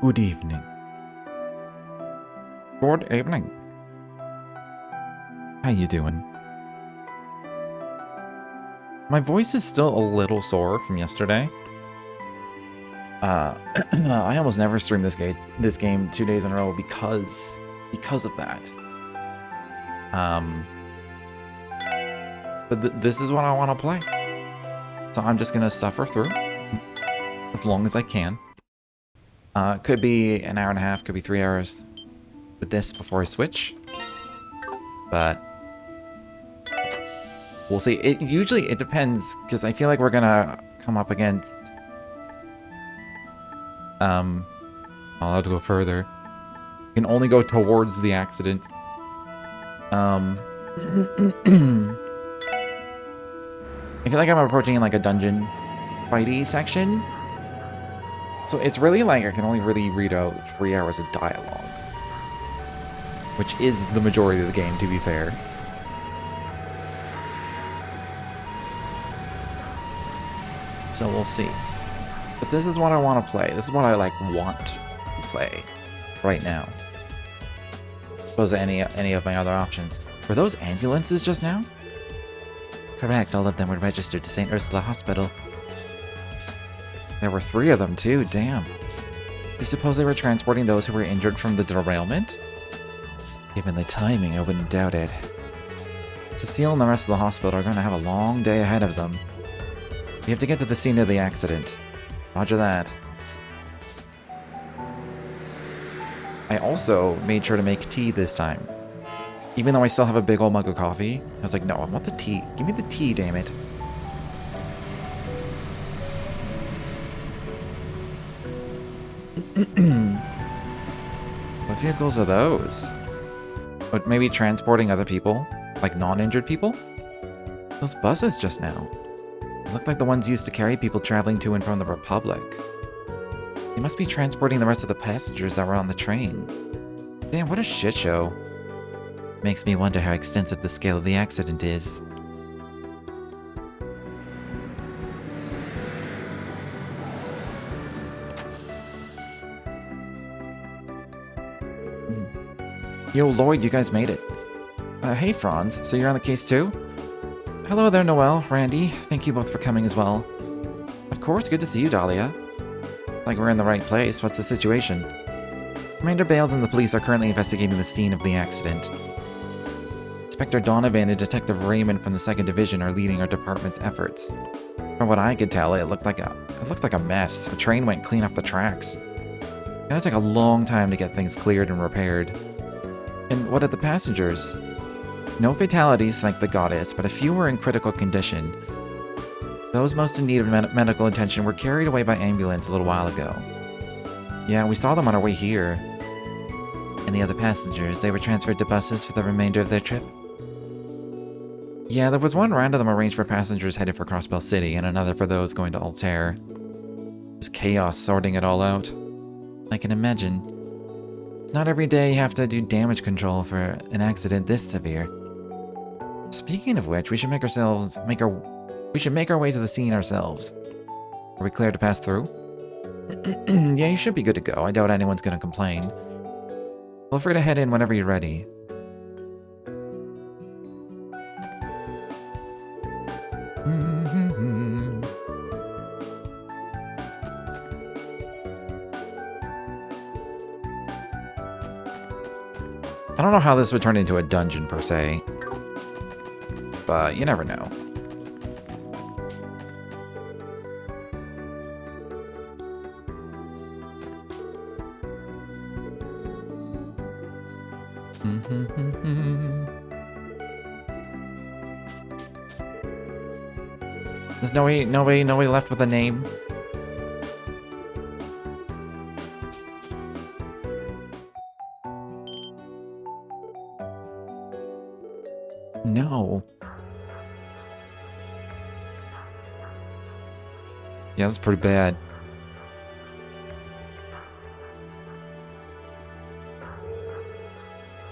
Good evening. Good evening. How you doing? My voice is still a little sore from yesterday. I almost never stream this game 2 days in a row because of that. But this is what I want to play, so I'm just gonna suffer through as long as I can. Could be an hour and a half, could be 3 hours with this before I switch, but we'll see. It depends, because I feel like we're gonna come up against I'll have to go further. You can only go towards the accident. I feel like I'm approaching like a dungeon fighty section. So it's really like I can only really read out 3 hours of dialogue, which is the majority of the game, to be fair. So we'll see. But this is what I want to play. This is what I want to play right now. Suppose any of my other options. Were those ambulances just now? Correct, all of them were registered to St. Ursula Hospital. There were 3 of them too, damn. You suppose they were transporting those who were injured from the derailment? Given the timing, I wouldn't doubt it. Cecile and the rest of the hospital are going to have a long day ahead of them. We have to get to the scene of the accident. Roger that. I also made sure to make tea this time. Even though I still have a big old mug of coffee, I was like, no, I want the tea. Give me the tea, damn it. What vehicles are those? But maybe transporting other people? Like non-injured people? Those buses just now. They look like the ones used to carry people traveling to and from the Republic. They must be transporting the rest of the passengers that were on the train. Damn, what a shit show. Makes me wonder how extensive the scale of the accident is. Yo, Lloyd, you guys made it. Hey, Franz, so you're on the case too? Hello there, Noelle, Randy. Thank you both for coming as well. Of course, good to see you, Dahlia. Like we're in the right place. What's the situation? Commander Bales and the police are currently investigating the scene of the accident. Inspector Donovan and Detective Raymond from the 2nd Division are leading our department's efforts. From what I could tell, it looked like a mess. A train went clean off the tracks. It's gonna take a long time to get things cleared and repaired. And what of the passengers? No fatalities, thank the goddess, but a few were in critical condition. Those most in need of medical attention were carried away by ambulance a little while ago. Yeah, we saw them on our way here. And the other passengers, they were transferred to buses for the remainder of their trip? Yeah, there was one round of them arranged for passengers headed for Crossbell City, and another for those going to Altair. It was chaos sorting it all out. I can imagine. Not every day you have to do damage control for an accident this severe. Speaking of which, we should make our way to the scene ourselves. Are we clear to pass through? Yeah, you should be good to go. I doubt anyone's gonna complain. Feel free to head in whenever you're ready. I don't know how this would turn into a dungeon per se, but you never know. There's nobody left with a name. No. Yeah, that's pretty bad.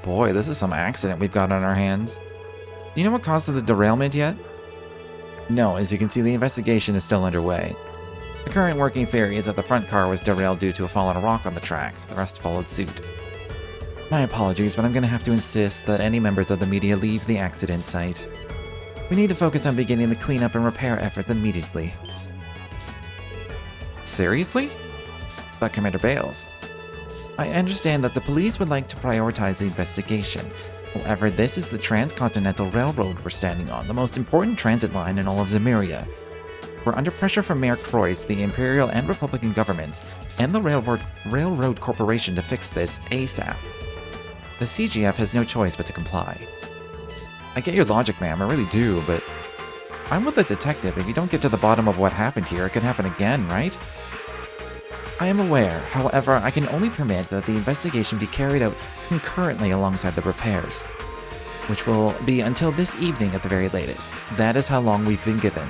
Boy, this is some accident we've got on our hands. Do you know what caused the derailment yet? No, as you can see, the investigation is still underway. The current working theory is that the front car was derailed due to a fallen rock on the track. The rest followed suit. My apologies, but I'm gonna have to insist that any members of the media leave the accident site. We need to focus on beginning the cleanup and repair efforts immediately. Seriously? But Commander Bales, I understand that the police would like to prioritize the investigation. However, this is the Transcontinental Railroad we're standing on, the most important transit line in all of Zemuria. We're under pressure from Mayor Croix, the Imperial and Republican governments, and the Railroad Corporation to fix this ASAP. The CGF has no choice but to comply. I get your logic, ma'am, I really do, but I'm with the detective. If you don't get to the bottom of what happened here, it could happen again, right? I am aware, however, I can only permit that the investigation be carried out concurrently alongside the repairs, which will be until this evening at the very latest. That is how long we've been given.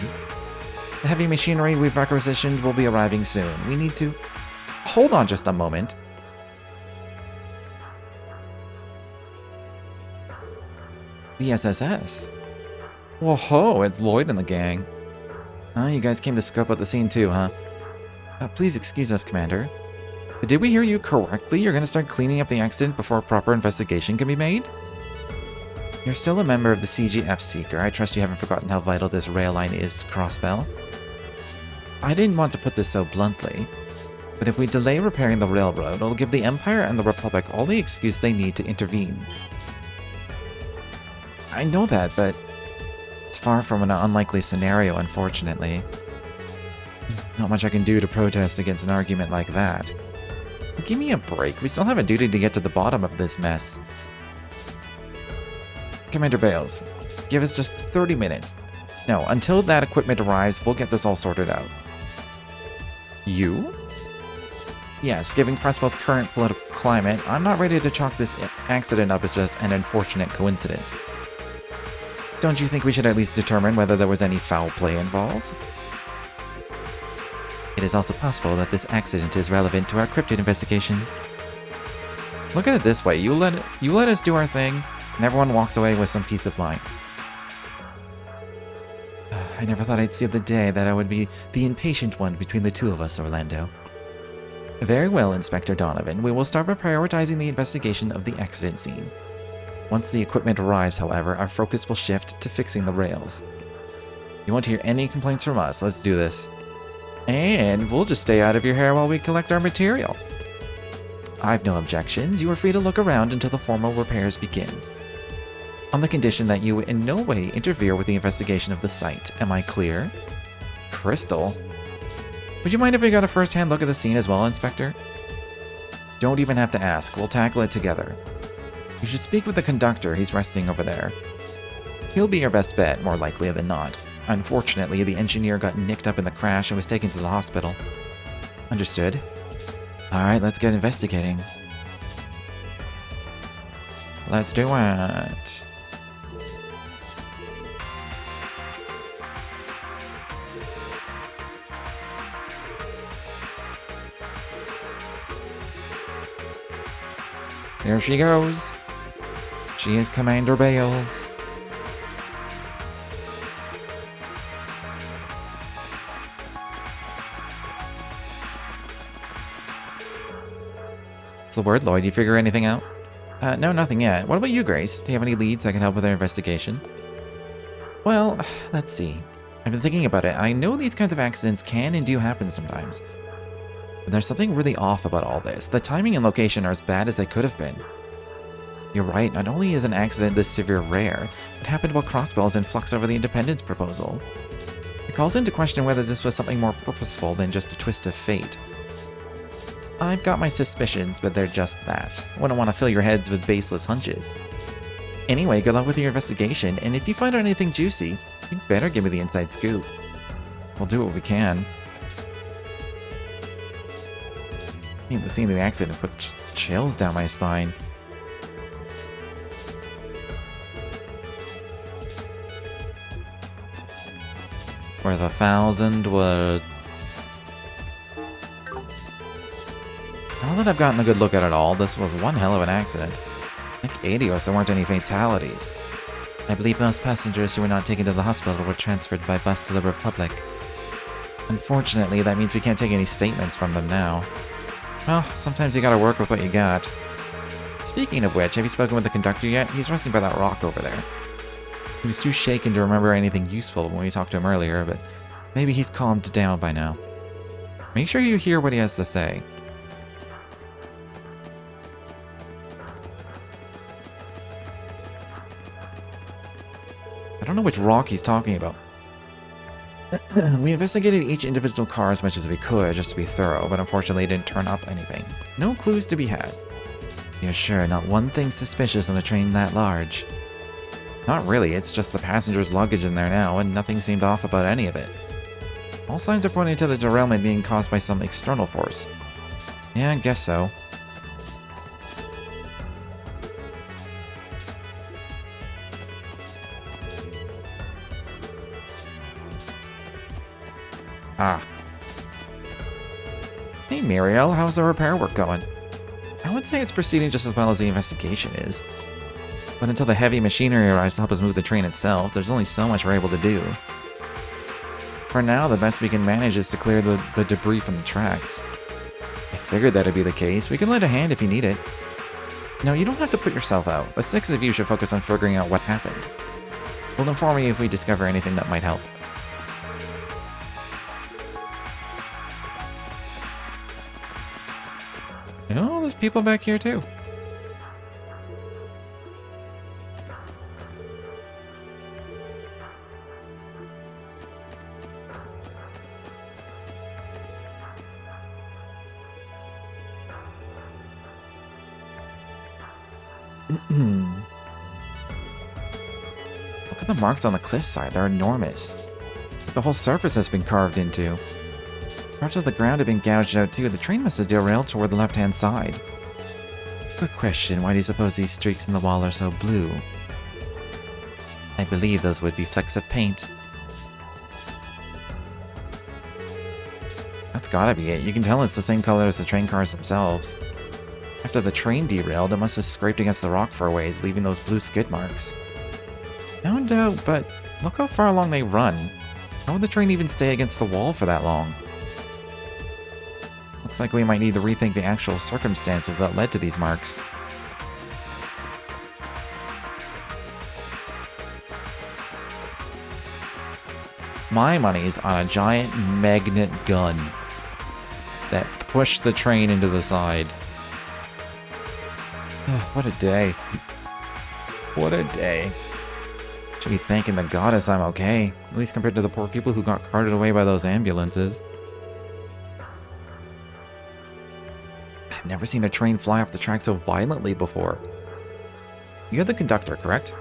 The heavy machinery we've requisitioned will be arriving soon. We need to... Hold on just a moment. The SSS. Whoa, it's Lloyd and the gang. You guys came to scope out the scene too, huh? Please excuse us, Commander. But did we hear you correctly? You're gonna start cleaning up the accident before a proper investigation can be made? You're still a member of the CGF Seeker. I trust you haven't forgotten how vital this rail line is to Crossbell. I didn't want to put this so bluntly, but if we delay repairing the railroad, it'll give the Empire and the Republic all the excuse they need to intervene. I know that, but it's far from an unlikely scenario, unfortunately. Not much I can do to protest against an argument like that. Give me a break. We still have a duty to get to the bottom of this mess. Commander Bales, give us just 30 minutes. No, until that equipment arrives, we'll get this all sorted out. You? Yes, given Crossbell's current political climate, I'm not ready to chalk this accident up as just an unfortunate coincidence. Don't you think we should at least determine whether there was any foul play involved? It is also possible that this accident is relevant to our cryptid investigation. Look at it this way, you let us do our thing, and everyone walks away with some peace of mind. I never thought I'd see the day that I would be the impatient one between the two of us, Orlando. Very well, Inspector Donovan. We will start by prioritizing the investigation of the accident scene. Once the equipment arrives, however, our focus will shift to fixing the rails. You won't hear any complaints from us. Let's do this. And we'll just stay out of your hair while we collect our material. I've no objections. You are free to look around until the formal repairs begin. On the condition that you in no way interfere with the investigation of the site. Am I clear? Crystal? Would you mind if we got a first-hand look at the scene as well, Inspector? Don't even have to ask. We'll tackle it together. You should speak with the conductor. He's resting over there. He'll be your best bet, more likely than not. Unfortunately, the engineer got nicked up in the crash and was taken to the hospital. Understood. Alright, let's get investigating. Let's do it. There she goes. She is Commander Bales. What's the word, Lloyd? You figure anything out? No, nothing yet. What about you, Grace? Do you have any leads that can help with our investigation? Well, let's see. I've been thinking about it. I know these kinds of accidents can and do happen sometimes. But there's something really off about all this. The timing and location are as bad as they could have been. You're right, not only is an accident this severe rare, it happened while Crossbell is in flux over the independence proposal. It calls into question whether this was something more purposeful than just a twist of fate. I've got my suspicions, but they're just that. I wouldn't want to fill your heads with baseless hunches. Anyway, good luck with your investigation, and if you find out anything juicy, you'd better give me the inside scoop. We'll do what we can. I mean, the scene of the accident put chills down my spine. Worth 1,000 words. Now that I've gotten a good look at it all, this was one hell of an accident. Like 80 or so weren't any fatalities. I believe most passengers who were not taken to the hospital were transferred by bus to the Republic. Unfortunately, that means we can't take any statements from them now. Well, sometimes you gotta work with what you got. Speaking of which, have you spoken with the conductor yet? He's resting by that rock over there. He was too shaken to remember anything useful when we talked to him earlier, but maybe he's calmed down by now. Make sure you hear what he has to say. I don't know which rock he's talking about. We investigated each individual car as much as we could, just to be thorough, but unfortunately it didn't turn up anything. No clues to be had. You're sure not one thing suspicious on a train that large? Not really, it's just the passengers' luggage in there now, and nothing seemed off about any of it. All signs are pointing to the derailment being caused by some external force. Yeah, I guess so. Ah. Hey Muriel, how's the repair work going? I would say it's proceeding just as well as the investigation is. But until the heavy machinery arrives to help us move the train itself, there's only so much we're able to do. For now, the best we can manage is to clear the debris from the tracks. I figured that'd be the case. We can lend a hand if you need it. No, you don't have to put yourself out. The 6 of you should focus on figuring out what happened. We'll inform you if we discover anything that might help. Oh, there's people back here too. Look at the marks on the cliffside, they're enormous. The whole surface has been carved into. Parts of the ground have been gouged out too. The train must have derailed toward the left-hand side. Quick question, why do you suppose these streaks in the wall are so blue? I believe those would be flecks of paint. That's gotta be it. You can tell it's the same color as the train cars themselves. After the train derailed, it must have scraped against the rock for a ways, leaving those blue skid marks. No doubt, but look how far along they run. How would the train even stay against the wall for that long? Looks like we might need to rethink the actual circumstances that led to these marks. My money's on a giant magnet gun that pushed the train into the side. Oh, what a day. What a day. Should be thanking the goddess I'm okay, at least compared to the poor people who got carted away by those ambulances. I've never seen a train fly off the track so violently before. You're the conductor, correct?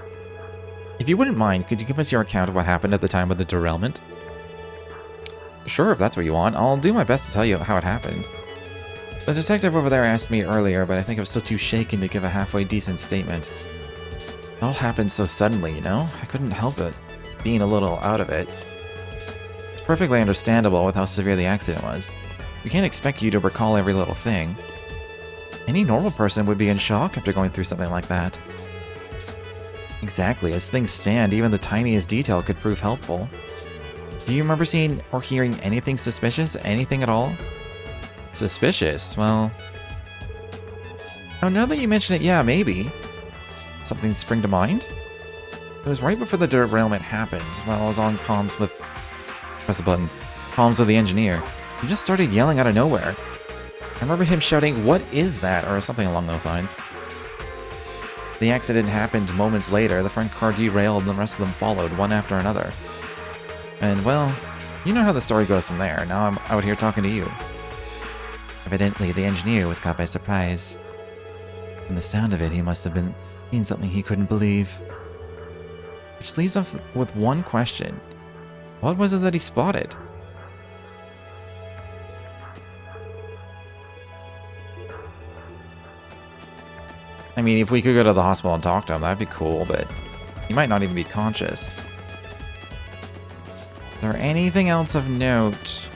If you wouldn't mind, could you give us your account of what happened at the time of the derailment? Sure, if that's what you want. I'll do my best to tell you how it happened. The detective over there asked me earlier, but I think I was still too shaken to give a halfway decent statement. It all happened so suddenly, you know? I couldn't help it, being a little out of it. It's perfectly understandable with how severe the accident was. We can't expect you to recall every little thing. Any normal person would be in shock after going through something like that. Exactly, as things stand, even the tiniest detail could prove helpful. Do you remember seeing or hearing anything suspicious? Anything at all? Suspicious? Well... Oh, now that you mention it, yeah, maybe. Something spring to mind? It was right before the derailment happened, while I was on comms with... Press the button. Comms with the engineer. He just started yelling out of nowhere. I remember him shouting, "What is that?" or something along those lines. The accident happened moments later. The front car derailed and the rest of them followed, one after another. And, well, you know how the story goes from there. Now I'm out here talking to you. Evidently, the engineer was caught by surprise. From the sound of it, he must have been seeing something he couldn't believe. Which leaves us with one question. What was it that he spotted? I mean, if we could go to the hospital and talk to him, that'd be cool, but he might not even be conscious. Is there anything else of note?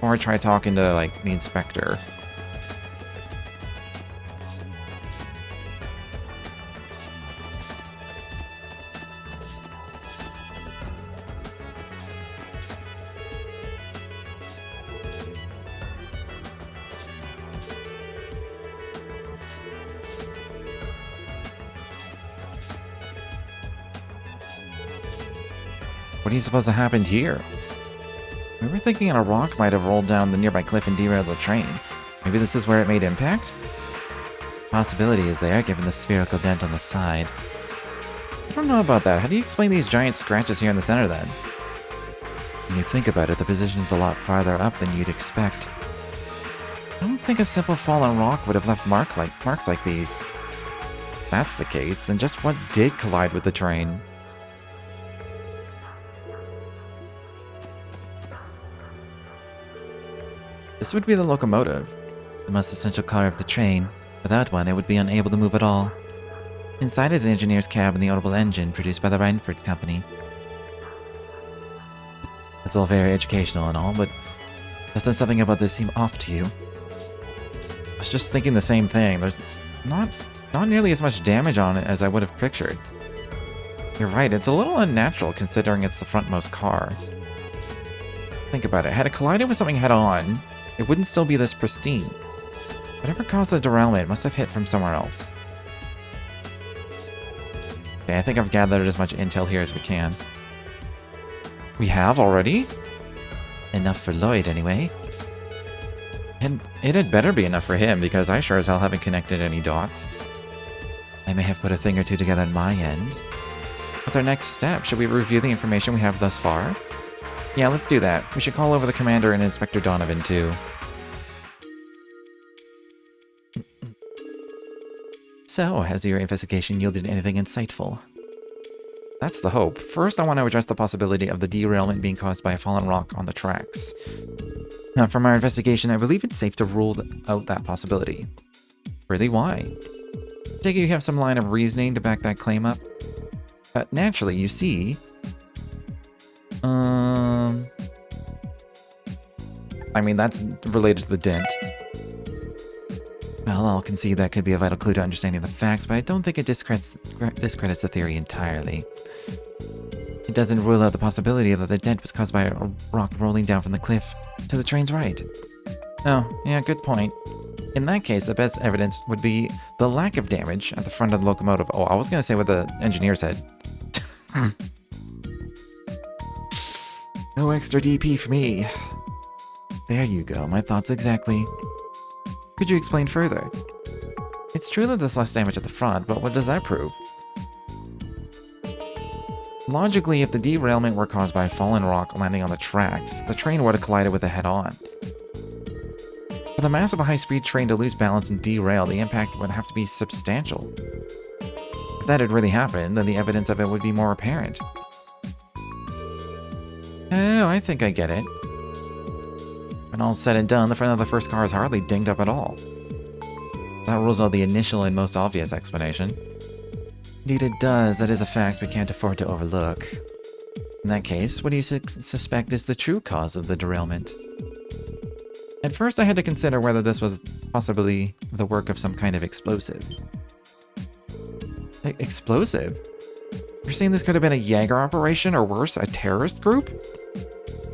Or try talking to, like, the inspector. What do you suppose happened here? We were thinking a rock might have rolled down the nearby cliff and derailed the train. Maybe this is where it made impact? Possibility is there, given the spherical dent on the side. I don't know about that. How do you explain these giant scratches here in the center, then? When you think about it, the position's a lot farther up than you'd expect. I don't think a simple fallen rock would have left marks like these. If that's the case, then just what did collide with the train? This would be the locomotive, the most essential car of the train. Without one, it would be unable to move at all. Inside is the engineer's cab and the audible engine produced by the Rhineford Company. It's all very educational and all, but doesn't something about this seem off to you? I was just thinking the same thing. There's not nearly as much damage on it as I would have pictured. You're right, it's a little unnatural considering it's the frontmost car. Think about it, had it collided with something head-on, it wouldn't still be this pristine. Whatever caused the derailment must have hit from somewhere else. Okay, I think I've gathered as much intel here as we can. We have already? Enough for Lloyd, anyway. And it had better be enough for him, because I sure as hell haven't connected any dots. I may have put a thing or two together on my end. What's our next step? Should we review the information we have thus far? Yeah, let's do that. We should call over the Commander and Inspector Donovan, too. So, has your investigation yielded anything insightful? That's the hope. First, I want to address the possibility of the derailment being caused by a fallen rock on the tracks. Now, from our investigation, I believe it's safe to rule out that possibility. Really, why? I take it you have some line of reasoning to back that claim up? Naturally, you see... I mean, that's related to the dent. Well, I'll concede that could be a vital clue to understanding the facts, but I don't think it discredits the theory entirely. It doesn't rule out the possibility that the dent was caused by a rock rolling down from the cliff to the train's right. Oh, yeah, good point. In that case, the best evidence would be the lack of damage at the front of the locomotive. Oh, I was going to say what the engineer said. No extra DP for me. There you go, my thoughts exactly. Could you explain further? It's true that there's less damage at the front, but what does that prove? Logically, if the derailment were caused by a fallen rock landing on the tracks, the train would have collided with it head-on. For the mass of a high-speed train to lose balance and derail, the impact would have to be substantial. If that had really happened, then the evidence of it would be more apparent. Oh, I think I get it. When all's said and done, the front of the first car is hardly dinged up at all. That rules out the initial and most obvious explanation. Indeed it does, that is a fact we can't afford to overlook. In that case, what do you suspect is the true cause of the derailment? At first I had to consider whether this was possibly the work of some kind of explosive. Explosive? You're saying this could have been a Jaeger operation, or worse, a terrorist group?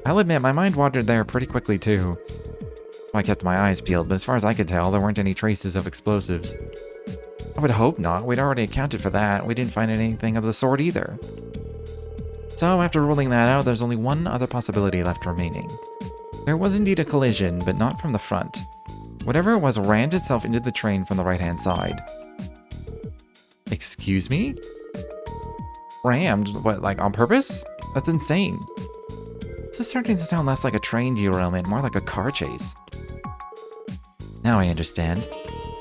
I'll admit, my mind wandered there pretty quickly too. I kept my eyes peeled, but as far as I could tell, there weren't any traces of explosives. I would hope not. We'd already accounted for that. We didn't find anything of the sort either. So, after ruling that out, there's only one other possibility left remaining. There was indeed a collision, but not from the front. Whatever it was rammed itself into the train from the right-hand side. Excuse me? Rammed? What, like on purpose? That's insane. This is starting to sound less like a train derailment, more like a car chase. Now I understand.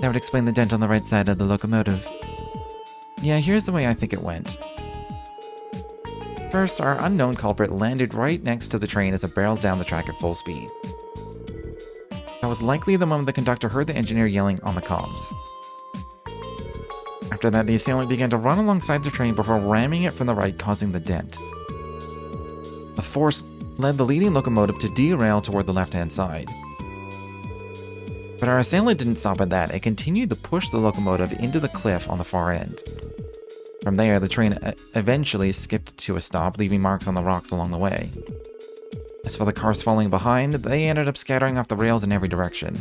That would explain the dent on the right side of the locomotive. Yeah, here's the way I think it went. First, our unknown culprit landed right next to the train as it barreled down the track at full speed. That was likely the moment the conductor heard the engineer yelling on the comms. After that, the assailant began to run alongside the train before ramming it from the right, causing the dent. The force led the leading locomotive to derail toward the left-hand side. But our assailant didn't stop at that. It continued to push the locomotive into the cliff on the far end. From there, the train eventually skipped to a stop, leaving marks on the rocks along the way. As for the cars falling behind, they ended up scattering off the rails in every direction.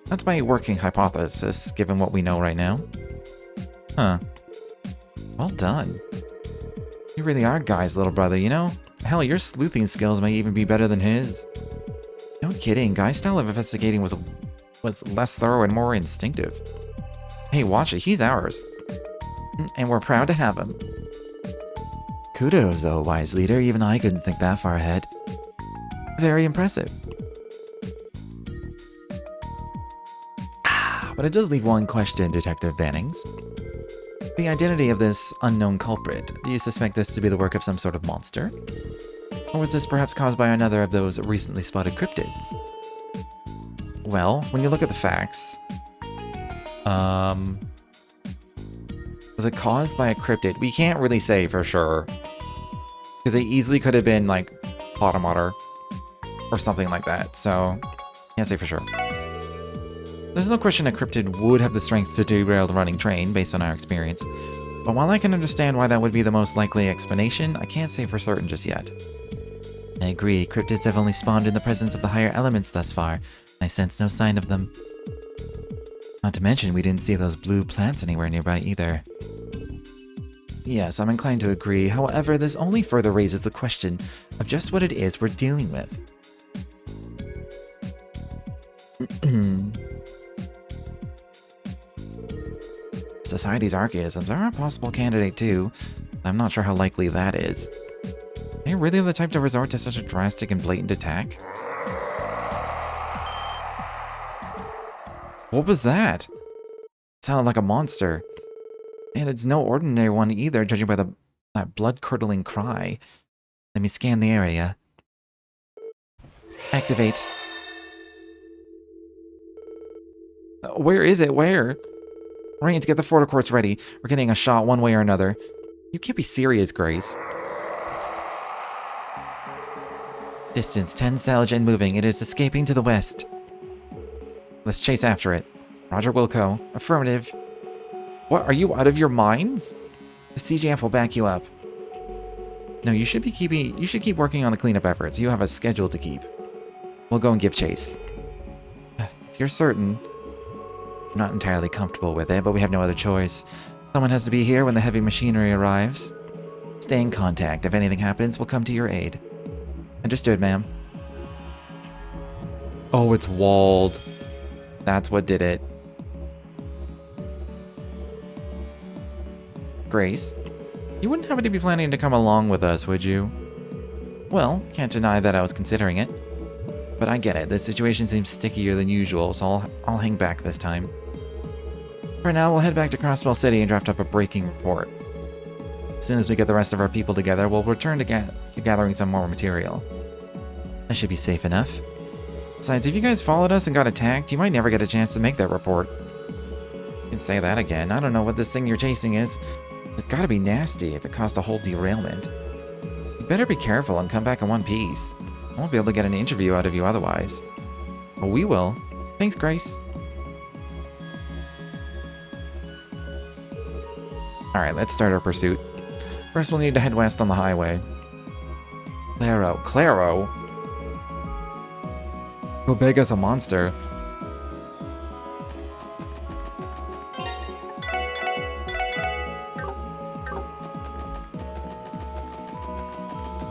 That's my working hypothesis, given what we know right now. Huh. Well done. You really are Guy's little brother, you know? Hell, your sleuthing skills may even be better than his. No kidding, Guy's style of investigating was less thorough and more instinctive. Hey, watch it, he's ours. And we're proud to have him. Kudos, though, wise leader. Even I couldn't think that far ahead. Very impressive. But it does leave one question, Detective Bannings. The identity of this unknown culprit. Do you suspect this to be the work of some sort of monster? Or was this perhaps caused by another of those recently spotted cryptids? Well, when you look at the facts... was it caused by a cryptid? We can't really say for sure. Because it easily could have been, like, bottom water. Or something like that, so... can't say for sure. There's no question a cryptid would have the strength to derail the running train, based on our experience. But while I can understand why that would be the most likely explanation, I can't say for certain just yet. I agree, cryptids have only spawned in the presence of the higher elements thus far. I sense no sign of them. Not to mention, we didn't see those blue plants anywhere nearby either. Yes, I'm inclined to agree. However, this only further raises the question of just what it is we're dealing with. Society's archaisms are a possible candidate too. I'm not sure how likely that is. Are you really the type to resort to such a drastic and blatant attack? What was that? It sounded like a monster. And it's no ordinary one either, judging by that blood-curdling cry. Let me scan the area. Activate. Where is it? Where? Rain, to get the photocourts ready. We're getting a shot one way or another. You can't be serious, Grace. Distance 10 salvage and moving. It is escaping to the west. Let's chase after it. Roger Wilco. Affirmative. What, are you out of your minds? The CGF will back you up. No, you should keep working on the cleanup efforts. You have a schedule to keep. We'll go and give chase. If you're certain. I'm not entirely comfortable with it, but we have no other choice. Someone has to be here when the heavy machinery arrives. Stay in contact. If anything happens, we'll come to your aid. Understood, ma'am. Oh, it's walled. That's what did it. Grace, you wouldn't happen to be planning to come along with us, would you? Well, can't deny that I was considering it. But I get it, this situation seems stickier than usual, so I'll hang back this time. For now, we'll head back to Crossbell City and draft up a breaking report. As soon as we get the rest of our people together, we'll return to gathering some more material. That should be safe enough. Besides, if you guys followed us and got attacked, you might never get a chance to make that report. You can say that again. I don't know what this thing you're chasing is. It's gotta be nasty if it caused a whole derailment. You better be careful and come back in one piece. I won't be able to get an interview out of you otherwise. Well, we will. Thanks, Grace. Alright, let's start our pursuit. First, we'll need to head west on the highway. Claro? How big is a monster?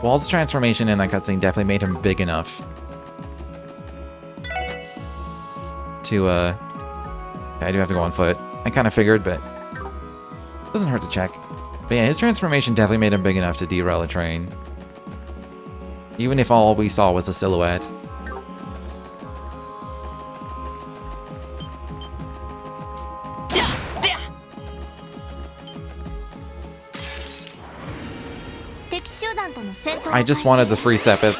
Wall's transformation in that cutscene definitely made him big enough to, I do have to go on foot. I kind of figured, but doesn't hurt to check. But yeah, his transformation definitely made him big enough to derail a train. Even if all we saw was a silhouette. I just wanted the free Sepith.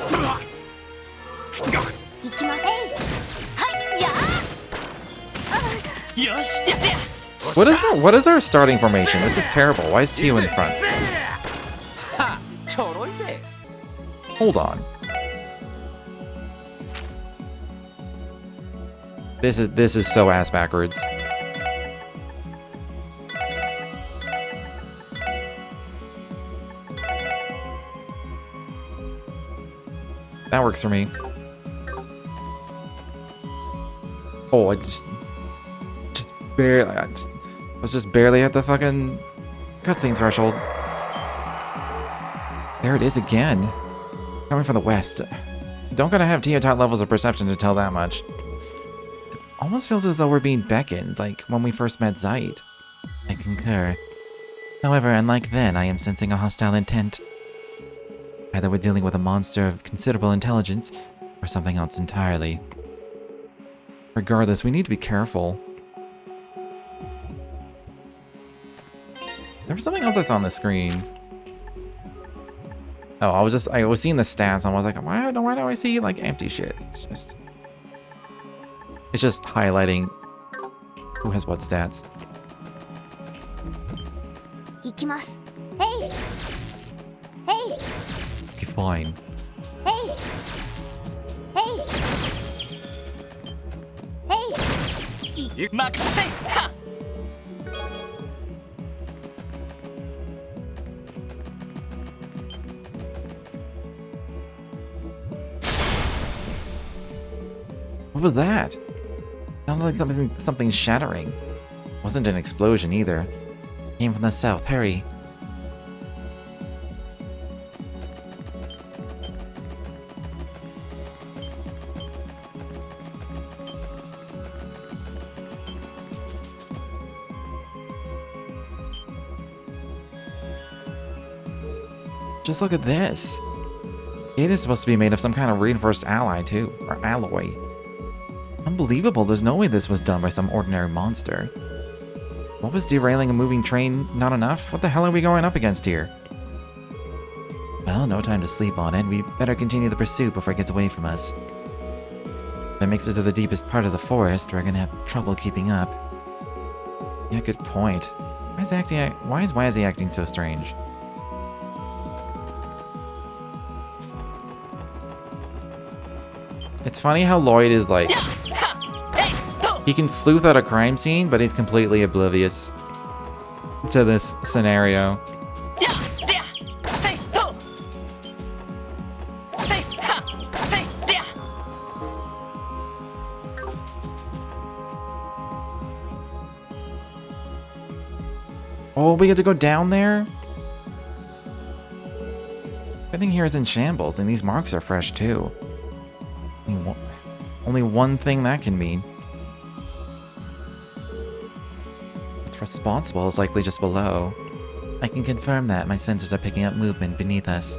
What is our starting formation? This is terrible. Why is Tio in front? Hold on. This is so ass backwards. That works for me. Oh, I was just barely at the fucking Cutscene threshold. There it is again. Coming from the west. Don't gotta have Teotot levels of perception to tell that much. It almost feels as though we're being beckoned, like when we first met Zeit. I concur. However, unlike then, I am sensing a hostile intent. Either we're dealing with a monster of considerable intelligence, or something else entirely. Regardless, we need to be careful. There was something else I saw on the screen. Oh, I was seeing the stats and I was like, why do I see like empty shit? It's just highlighting who has what stats. Ikimasu. Hey! Hey! Okay, fine. Hey! Hey! Hey! Makasei! Ha! What was that? Sounded like something shattering. Wasn't an explosion either. Came from the south. Hurry. Just look at this. It is supposed to be made of some kind of reinforced alloy too, or alloy. Unbelievable, there's no way this was done by some ordinary monster. What was derailing a moving train not enough? What the hell are we going up against here? Well, no time to sleep on it. We better continue the pursuit before it gets away from us. If it makes it to the deepest part of the forest, we're gonna have trouble keeping up. Yeah, good point. Why is Wazzy acting so strange? It's funny how Lloyd is like... He can sleuth out a crime scene, but he's completely oblivious to this scenario. Oh, we get to go down there? Everything here is in shambles, and these marks are fresh too. Only one thing that can mean. What's responsible is likely just below. I can confirm that my sensors are picking up movement beneath us.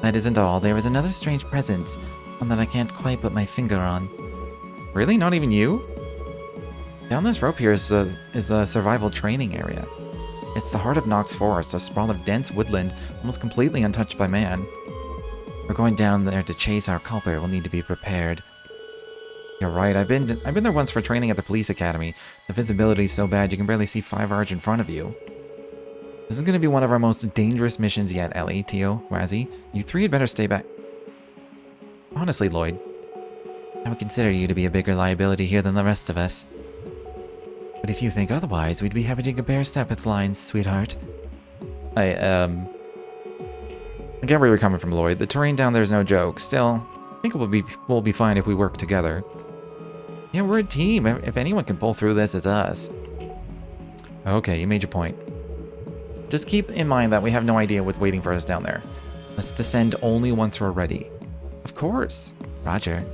That isn't all. There is another strange presence, one that I can't quite put my finger on. Really? Not even you? Down this rope here is the survival training area. It's the heart of Nox Forest, a sprawl of dense woodland, almost completely untouched by man. We're going down there to chase our culprit. We'll need to be prepared. You're right. I've been there once for training at the police academy. The visibility is so bad you can barely see 5 arch in front of you. This is going to be one of our most dangerous missions yet, Ellie, Tio, Wazzy. You three had better stay back. Honestly, Lloyd, I would consider you to be a bigger liability here than the rest of us. But if you think otherwise, we'd be happy to compare Sepith lines, sweetheart. I get where you're coming from, Lloyd. The terrain down there is no joke. Still, I think we'll be fine if we work together. Yeah, we're a team. If anyone can pull through this, it's us. Okay, you made your point. Just keep in mind that we have no idea what's waiting for us down there. Let's descend only once we're ready. Of course. Roger.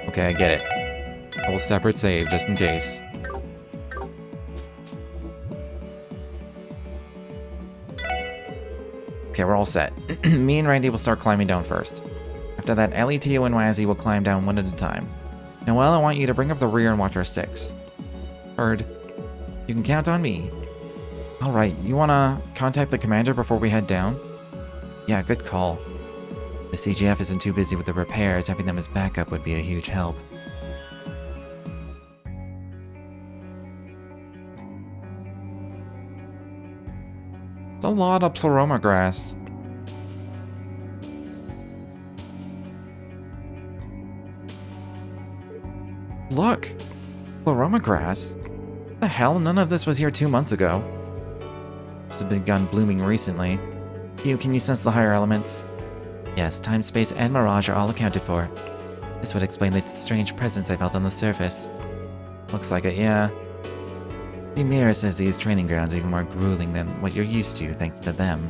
Okay, I get it. Whole separate save, just in case. Okay, we're all set. Me and Randy will start climbing down first. After that, Ellie, Tio, and Wazzy will climb down one at a time. Noelle, I want you to bring up the rear and watch our 6. Heard. You can count on me. Alright, you wanna contact the commander before we head down? Yeah, good call. The CGF isn't too busy with the repairs. Having them as backup would be a huge help. It's a lot of pleroma grass. Look! Pleroma grass? What the hell? None of this was here 2 months ago. It's begun blooming recently. Can you sense the higher elements? Yes, time, space, and mirage are all accounted for. This would explain the strange presence I felt on the surface. Looks like it, yeah. The mirror says these training grounds are even more grueling than what you're used to, thanks to them.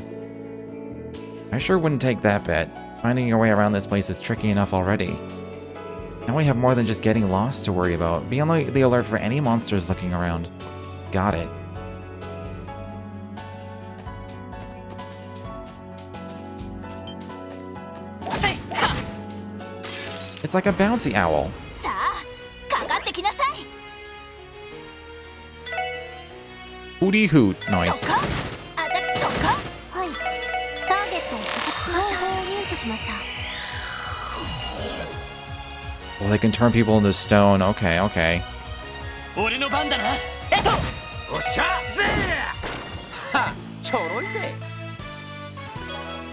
I sure wouldn't take that bet. Finding your way around this place is tricky enough already. Now we have more than just getting lost to worry about. Be on the alert for any monsters looking around. Got it. It's like a bouncy owl. Hooty hoot noise. Well, they can turn people into stone. Okay, okay.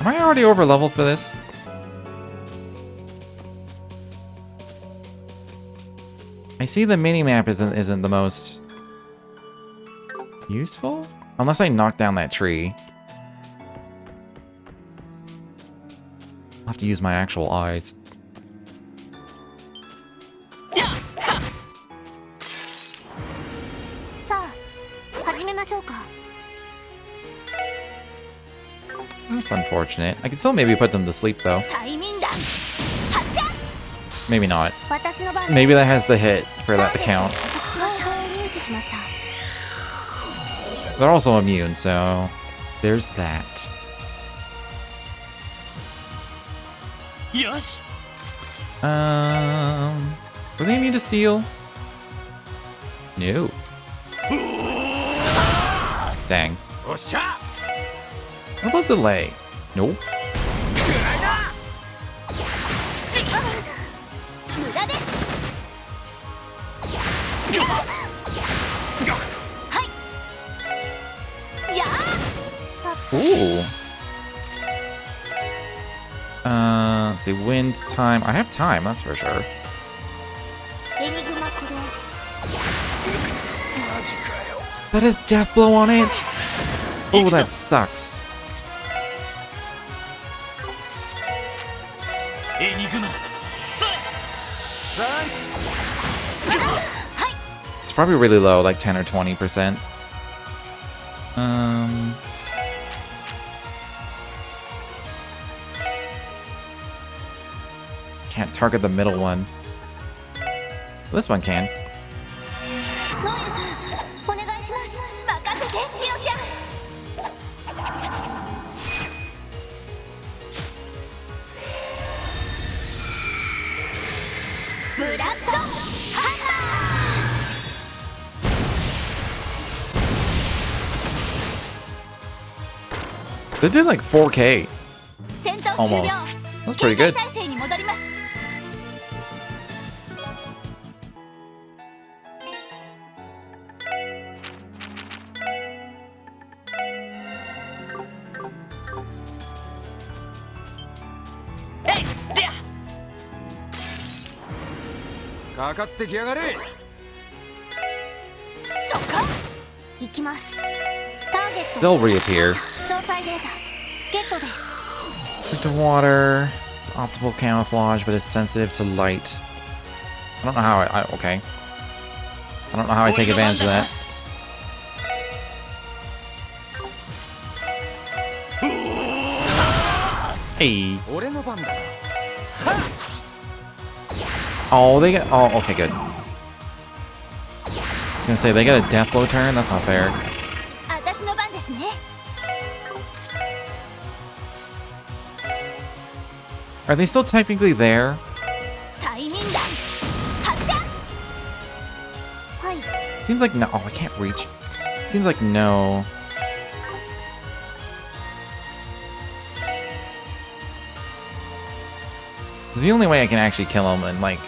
Am I already over leveled for this? I see the mini-map isn't the most useful? Unless I knock down that tree. I'll have to use my actual eyes. That's unfortunate. I could still maybe put them to sleep though. Maybe not. Maybe that has to hit for that to count. They're also immune, so there's that. Yes. Were they immune to seal? No. Dang. What about delay? Nope. Ooh. Let's see, wind time. I have time, that's for sure. That is death blow on it. Oh, that sucks. It's probably really low, like 10 or 20%. Can't target the middle one. This one can. They did like 4K. Almost. That's pretty good. They'll reappear. Into water. It's optimal camouflage, but it's sensitive to light. I don't know how okay. I don't know how I take advantage of that. Hey. Oh, they get. Oh, okay, good. I was gonna say, they got a death blow turn? That's not fair. Are they still technically there? Seems like no. Oh, I can't reach. Seems like no. It's the only way I can actually kill him and like.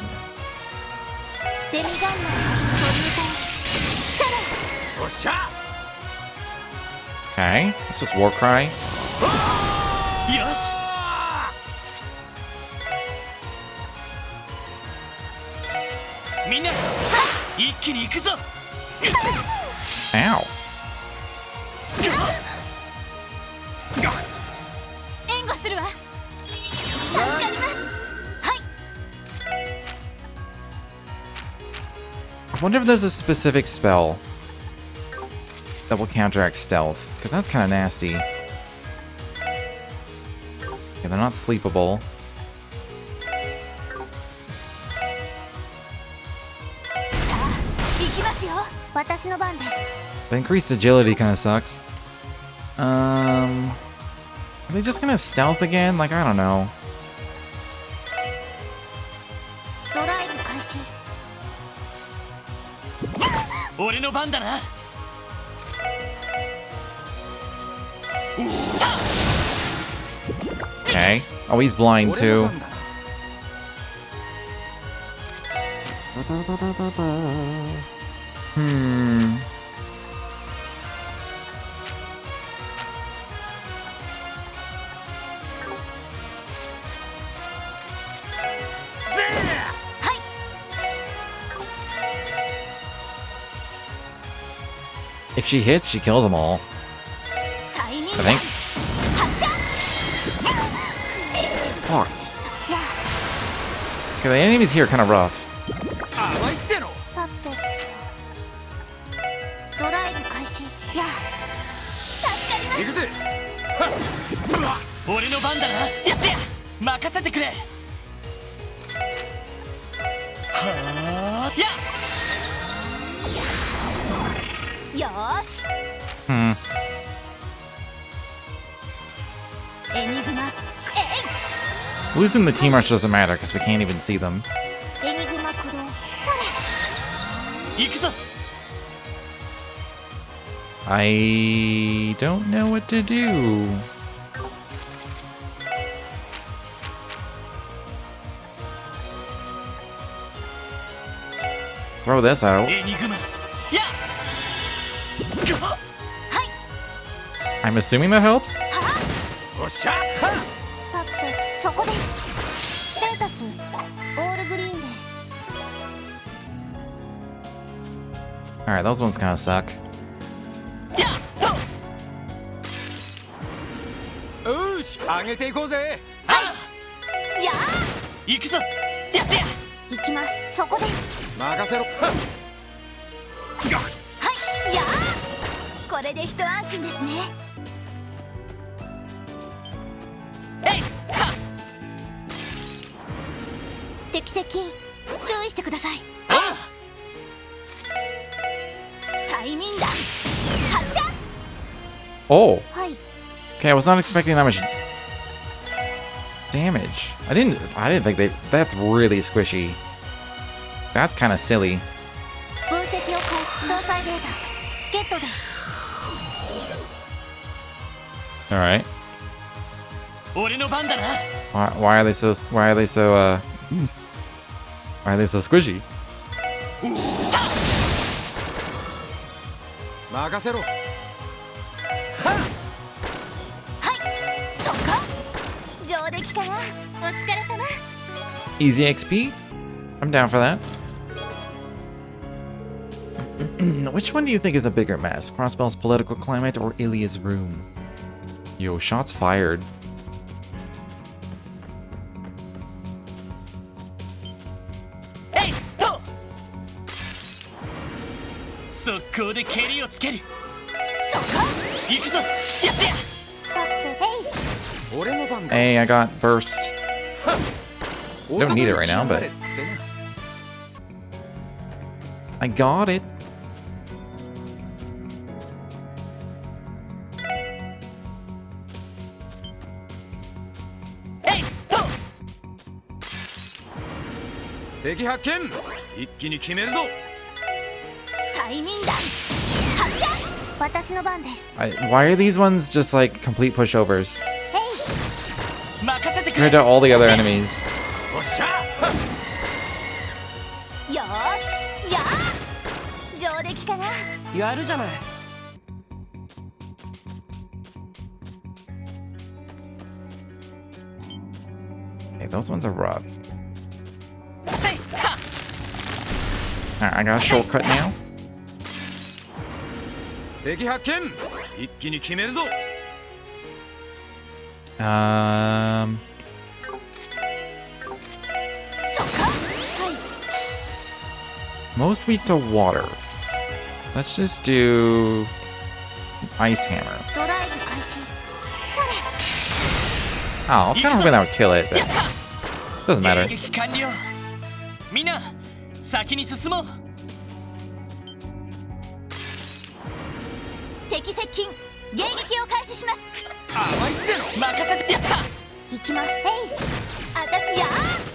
Okay, that's just war cry. Yes. Ow. I wonder if there's a specific spell double counteract stealth, because that's kind of nasty. Yeah, they're not sleepable. 行きますよ。私の番です。 The increased agility kind of sucks. Are they just gonna stealth again? Like, I don't know. ドライブ開始。俺の番だな。 Okay. Oh, he's blind too. Hmm. If she hits, she kills them all. I think. Fuck. Okay, the enemies here are kind of rough. さてドライブ開始。やあ助かります。俺の番だな。やってや。任せてくれ。はあ。や。よーし。Hmm. エニグマ。 Losing the team rush doesn't matter because we can't even see them. エニグマ駆動。それ。行くぞ。 I don't know what to do. Throw this out. エニグマ。や。 I'm assuming that helps? おっしゃ。さてそこです。ステータスオールグリーンです。 Alright, those ones kind of suck. やっと。よし、上げていこうぜ。はい。やあ。行くぞ。やってや。行きます。そこです。任せろ。はい。やあこれで一安心ですね。 敵接近注意してください。催眠弾発射。 Oh! はい。 Okay, I was not expecting that much damage. I didn't think that's really squishy. That's kind of silly. 分析を開始。詳細データゲットです。 Alright. 俺の番だな。 Why are they so squishy? 任せろ。はい。そこ。上出来かな。お疲れ様。 Easy XP? I'm down for that. Which one do you think is a bigger mess? Crossbell's political climate or Ilya's room? Yo, shots fired. 速攻で蹴りをつける。そこ。行くぞ。やってや。さてヘイ。俺の番だ。 Hey, I got burst. Don't need it right now, but I got it. Hey, 敵発見。一気に決めるぞ。 催眠弾発射。私の番です。 Why are these ones just like complete pushovers ヘイ。任せてく compared れ。 to all the other enemies? おっしゃ。よーし。やあ上出来かな。やるじゃない。 Hey, those ones are rough. せいは。 Alright, I got a shortcut now. 敵発見。一気に決めるぞ。 Most weak to water. Let's just do Ice hammer. ドライブ開始。それ。 Oh, I was kind of hoping that would kill it, but doesn't matter. 迎撃完了。みんな先に進もう。敵接近。迎撃を開始します。甘いっての任せて。やった。行きます。えい。あたやー。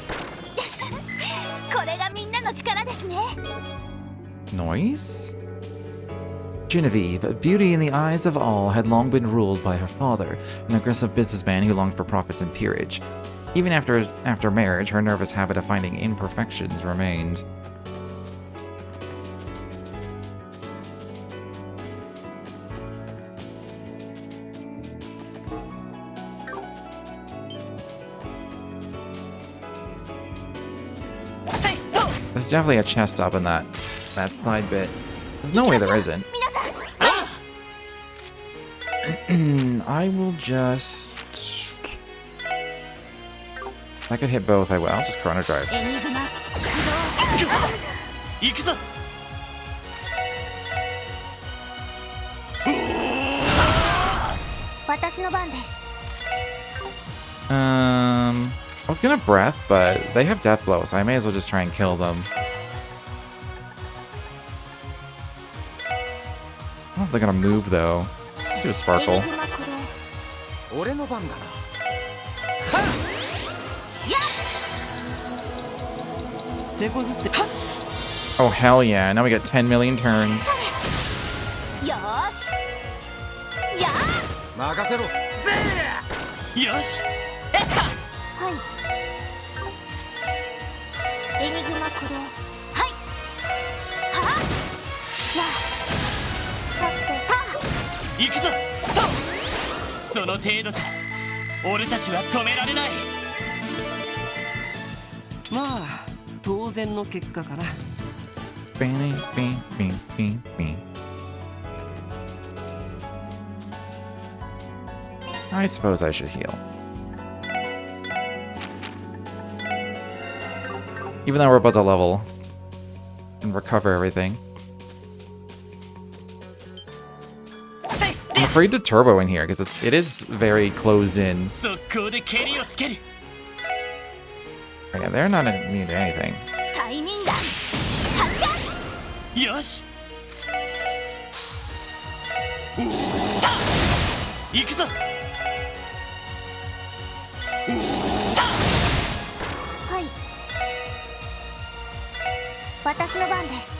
これがみんなの力ですね。 Noise? Genevieve, a beauty in the eyes of all, had long been ruled by her father, an aggressive businessman who longed for profits and peerage. Even after marriage, her nervous habit of finding imperfections remained. There's definitely a chest up in that side bit. There's no way there isn't. I will just... I could hit both, I will. I'll just chrono drive. 行くぞ。私の番です。 I was gonna breath, but they have death blow, so I may as well just try and kill them. I don't know if they're gonna move though. Let's do a sparkle. 俺の番だな。 手こずって。 Oh hell yeah, now we got 10 million turns. よーし。やー。任せろ。よし。はい。エニグマ駆動。はい。はあ。やあ。さてた。行くぞ。ストップ。その程度じゃ俺たちは止められない。まあ当然の結果かな。 Bing, bing, bing, bing, bing. I suppose I should heal. Even though we're about to level and recover everything. I'm afraid to turbo in here because it is very closed in. Yeah, they're not immune to anything. よし。行くぞ。はい。私の番です。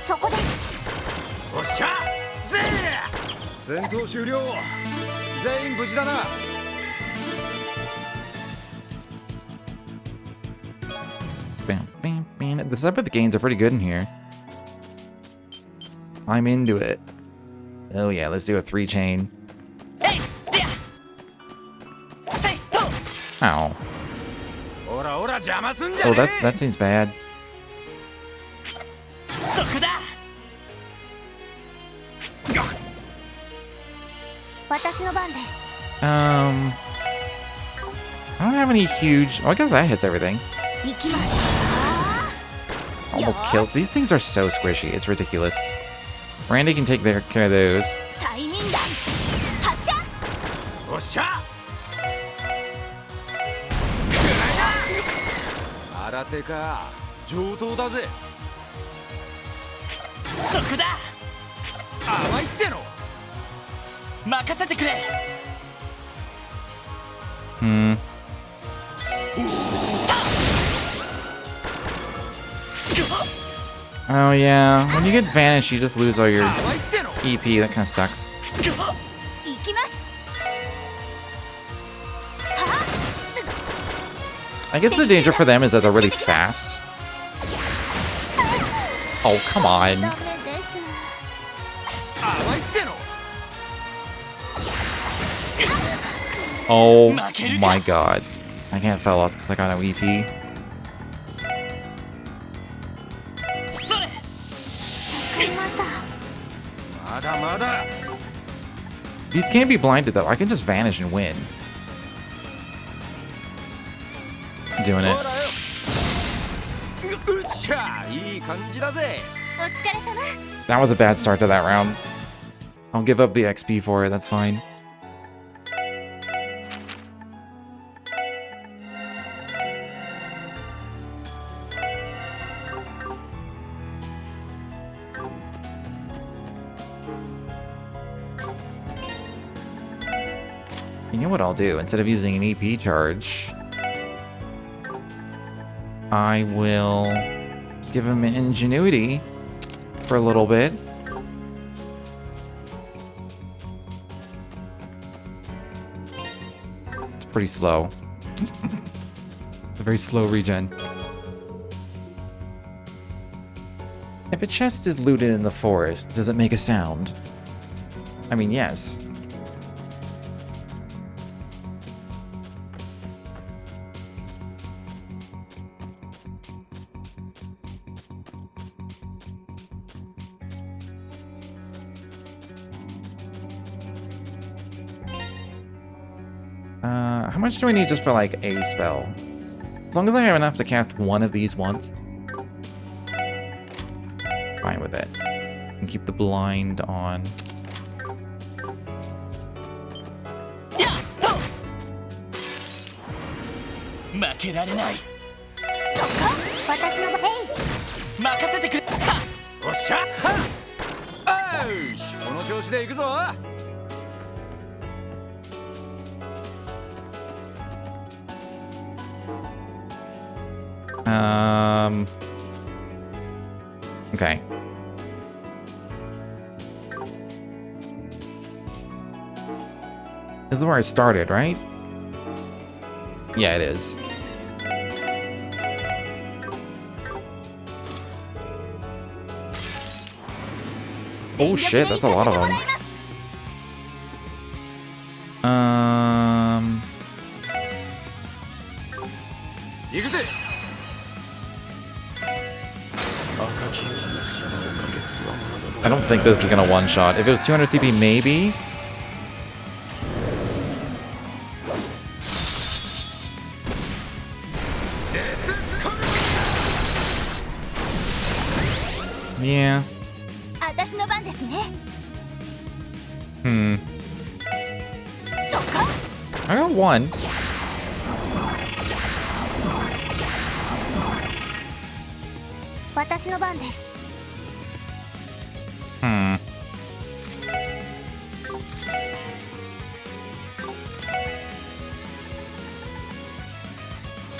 そこです。おっしゃ。ぜー。戦闘終了。全員無事だな。Bam, bam, bam. The sub of the gains are pretty good in here. I'm into it. Oh yeah, let's do a 3-chain. Ow. Oh, that seems bad. I don't have any huge... Oh, I guess that hits everything. Almost killed. These things are so squishy. It's ridiculous. Randy can take care of those. Oh yeah, when you get vanished, you just lose all your EP. That kind of sucks. I guess the danger for them is that they're really fast. Oh, come on. Oh my god. I can't fell off because I got no EP. These can't be blinded though. I can just vanish and win. Doing it. That was a bad start to that round. I'll give up the XP for it, that's fine. You know what I'll do? Instead of using an EP charge, I will just give him ingenuity for a little bit. It's pretty slow. It's a very slow regen. If a chest is looted in the forest, does it make a sound? I mean, yes. How much do I need just for, like, a spell? As long as I have enough to cast one of these once. Fine with it. And keep the blind on. Okay. This is where I started, right? Yeah, it is. Oh shit, that's a lot of them. I don't think this is gonna one-shot. If it was 200 CP, maybe. Yeah. I got one.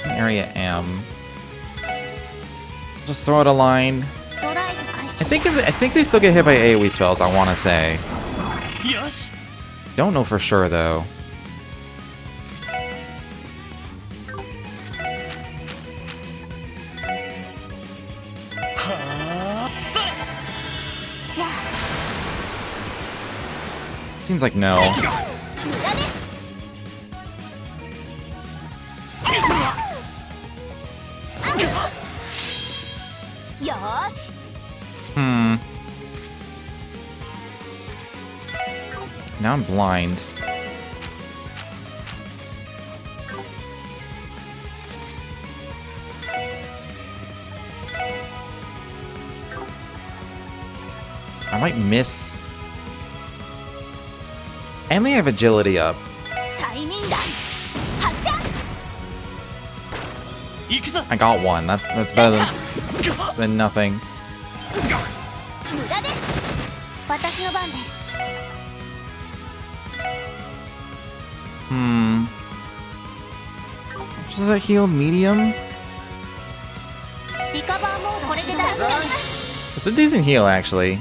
Area M. Just throw out a line. I think they still get hit by AoE spells, I want to say. Don't know for sure, though. Seems like no. Now I'm blind. I might miss. And they have agility up. I got one. That's better than nothing. Does that heal medium? It's a decent heal, actually.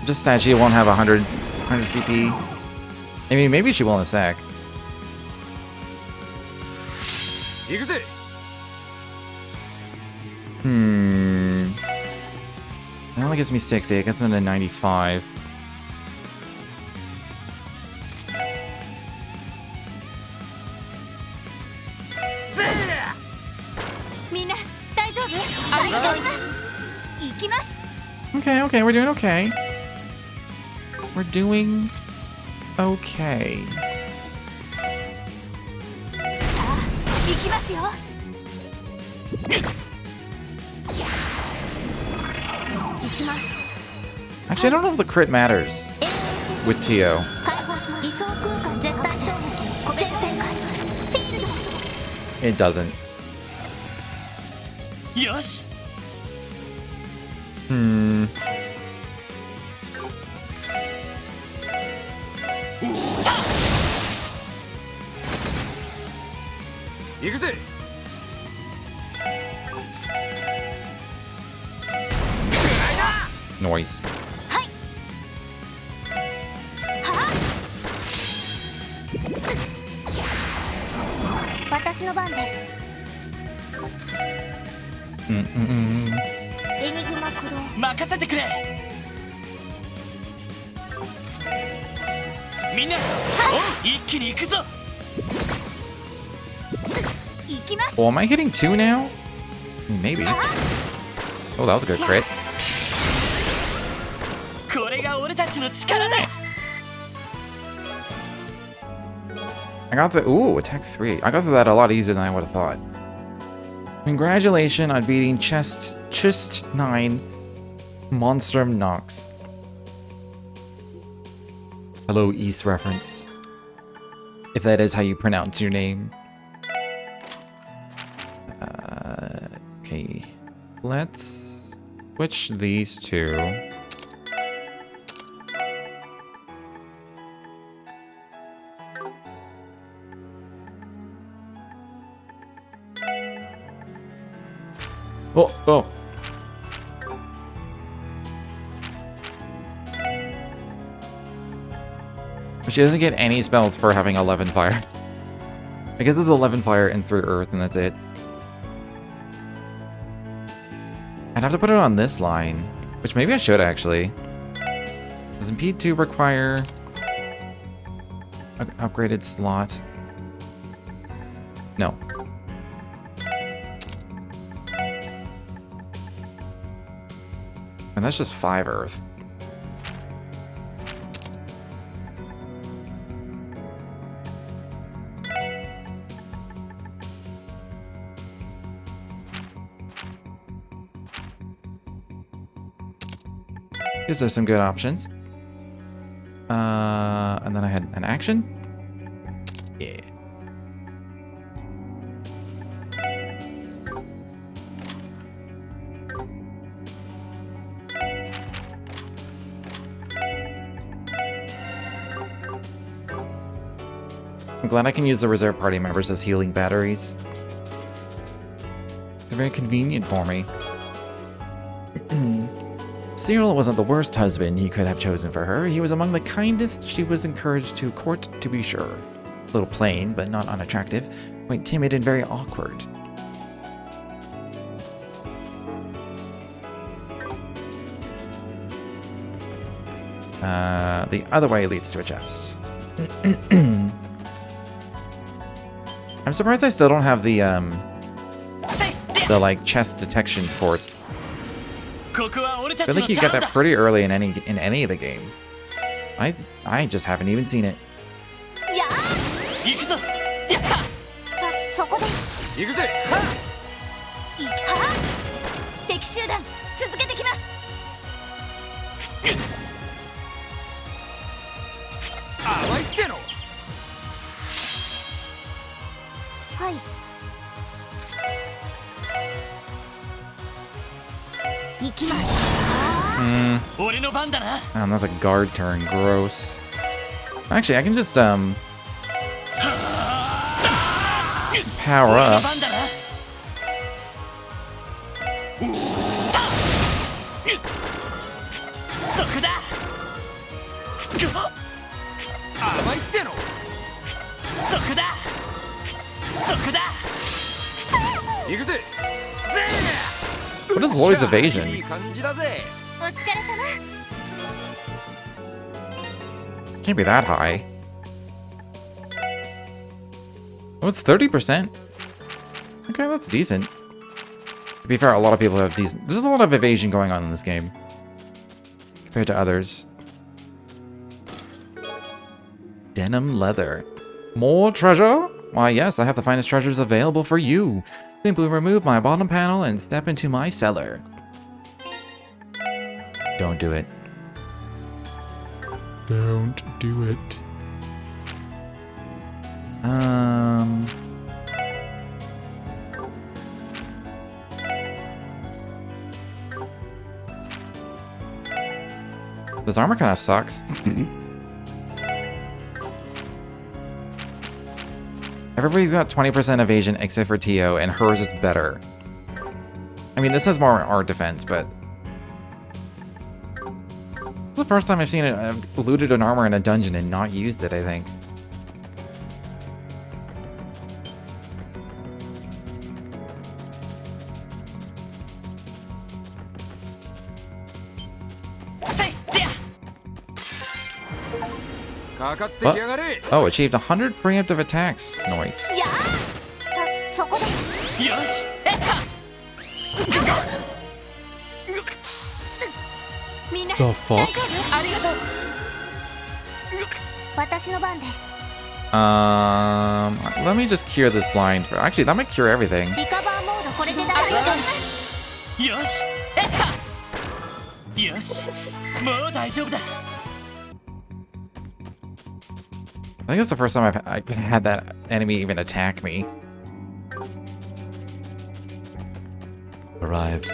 Just sad she won't have 100 CP. I mean, maybe she will in a sec. That only gives me 60. It gets me to 95. Okay, we're doing okay. We're doing okay. Actually, I don't know if the crit matters. with Tio. 解放します。理想空間絶対衝撃個別展開フィールド It doesn't. よし Hmm. 行くぜ Noise. はいはあ私の番です。 エニグマ駆動 任せてくれみんな一気に行くぞ 行きます。 Well, am I hitting 2 now? Maybe. Oh, that was a good crit. これが俺たちの力だ I got the ooh, attack 3. I got through that a lot easier than I would have thought. Congratulations on beating Chest 9 Monstrum Nox. Hello, East reference. If that is how you pronounce your name. Okay. Let's switch these two. Oh, oh. She doesn't get any spells for having 11 fire. I guess it's 11 fire and 3 earth, and that's it. I'd have to put it on this line, which maybe I should actually. Doesn't P2 require an upgraded slot? No. And that's just 5 earth. These are some good options. And then I had an action. Yeah. I'm glad I can use the reserve party members as healing batteries. It's very convenient for me. Cyril wasn't the worst husband he could have chosen for her. He was among the kindest she was encouraged to court, to be sure. A little plain, but not unattractive. Quite timid and very awkward. The other way leads to a chest. I'm surprised I still don't have the like chest detection port. I feel like you get that pretty early in any of the games. I just haven't even seen it. そこです。行くぜ敵集団続けてきます。甘いってのはい。行きます。俺の番だな That's a guard turn. Gross. Actually, I can just power up. 番だなそこだ甘いってのそこだそこだ行くぜ What is Lloyd's evasion? いい感じだぜ お疲れ様。 Can't be that high. Oh, it's 30%. Okay, that's decent. To be fair, a lot of people have decent... There's a lot of evasion going on in this game. Compared to others. Denim leather. More treasure? Why, yes, I have the finest treasures available for you. Simply remove my bottom panel and step into my cellar. Don't do it. Don't do it. This armor kind of sucks. Everybody's got 20% evasion except for Tio, and hers is better. I mean, this has more art defense, but... It's the first time I've seen it. I've looted an armor in a dungeon and not used it, I think. What? Oh, achieved 100 preemptive attacks. Nice. いやそこです。よしみんな The fuck? 大丈夫？ありがとう。私の番です。 Let me just cure this blind. Actually, that might cure everything. リカバーモードこれで大丈夫です。よしよしもう大丈夫だ。 I think it's the first time I've had that enemy even attack me. Arrived.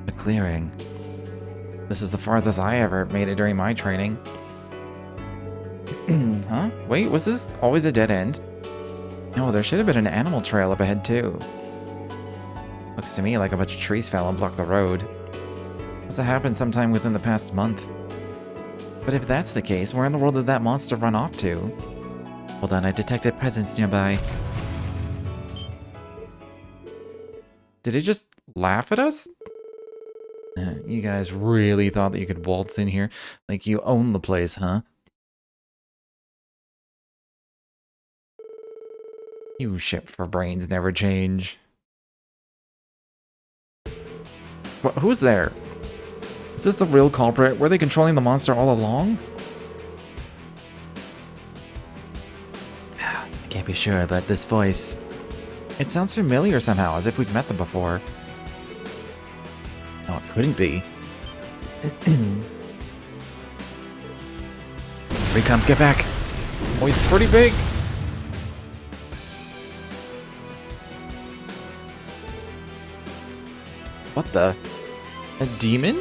A clearing. This is the farthest I ever made it during my training. Huh? Wait, was this always a dead end? No, there should have been an animal trail up ahead too. Looks to me like a bunch of trees fell and blocked the road. Must have happened sometime within the past month. But if that's the case, where in the world did that monster run off to? Hold on, I detected presence nearby. Did it just laugh at us? You guys really thought that you could waltz in here like you own the place, huh? You ship for brains never change. What, who's there? Is this the real culprit? Were they controlling the monster all along? I can't be sure, but this voice... It sounds familiar somehow, as if we'd met them before. No, it couldn't be. Here he comes, get back! Oh, he's pretty big! What the? A demon?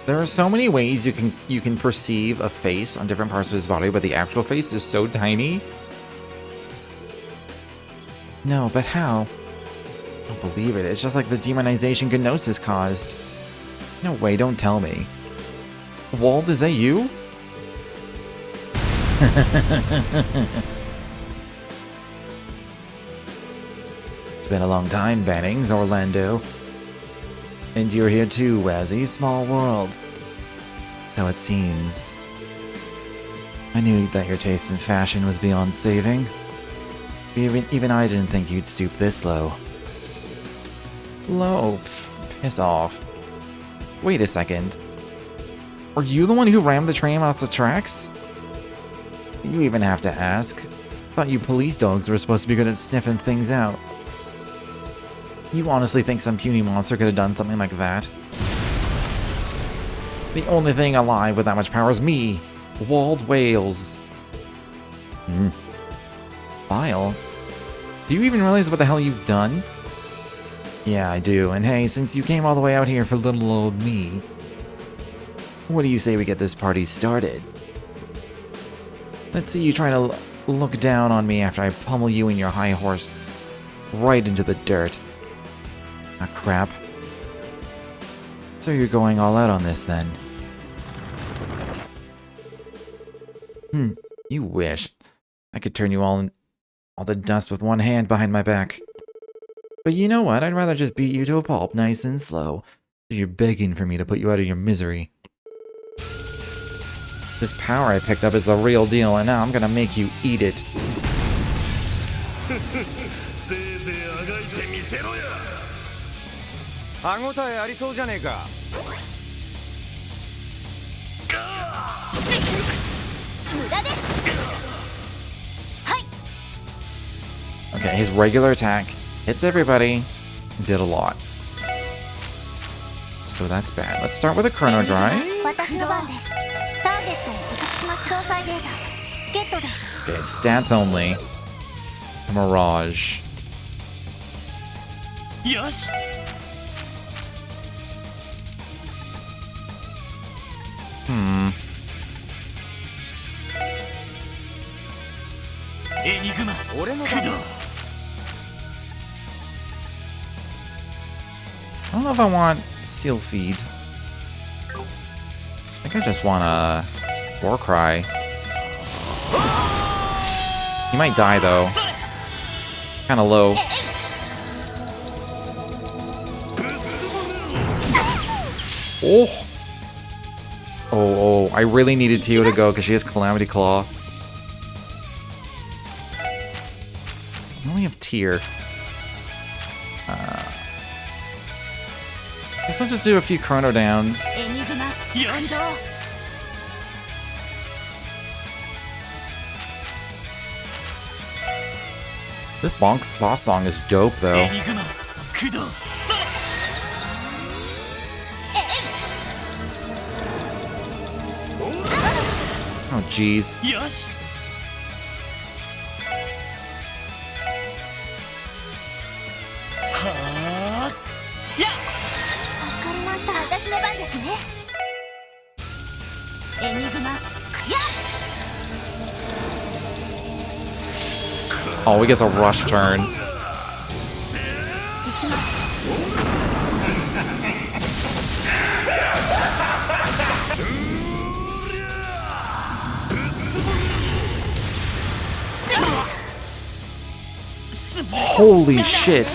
There are so many ways you can perceive a face on different parts of his body, but the actual face is so tiny. No, but how? I don't believe it. It's just like the demonization Gnosis caused. No way, don't tell me. Wald, is that you? It's been a long time, Bannings, Orlando. And you're here too, Wazzy. Small world. So it seems. I knew that your taste in fashion was beyond saving. Even I didn't think you'd stoop this low. Low? Pff, piss off. Wait a second. Are you the one who rammed the train off the tracks? You even have to ask. Thought you police dogs were supposed to be good at sniffing things out. You honestly think some puny monster could have done something like that? The only thing alive with that much power is me, Wald Wales. Vile? Do you even realize what the hell you've done? Yeah, I do. And hey, since you came all the way out here for little old me, what do you say we get this party started? Let's see you try to look down on me after I pummel you and your high horse right into the dirt. Ah, crap. So you're going all out on this, then? You wish. I could turn you all to dust with one hand behind my back. But you know what? I'd rather just beat you to a pulp nice and slow. You're begging for me to put you out of your misery. This power I picked up is the real deal, and now I'm gonna make you eat it. Okay, his regular attack hits everybody. Did a lot. So that's bad. Let's start with a Chrono Drive. Okay, stats only. A Mirage. Yes. Enigma. I don't know if I want Seal Feed. I think I just want a War Cry. He might die though. Kinda low. Oh! Oh, I really needed Tio to go because she has Calamity Claw. I only have Tier. Guess I'll just do a few Chrono Downs. Yes. This boss song is dope though. Enigma. Kudo. Oh jeez. Yes. Oh, he gets a rush turn. Holy shit.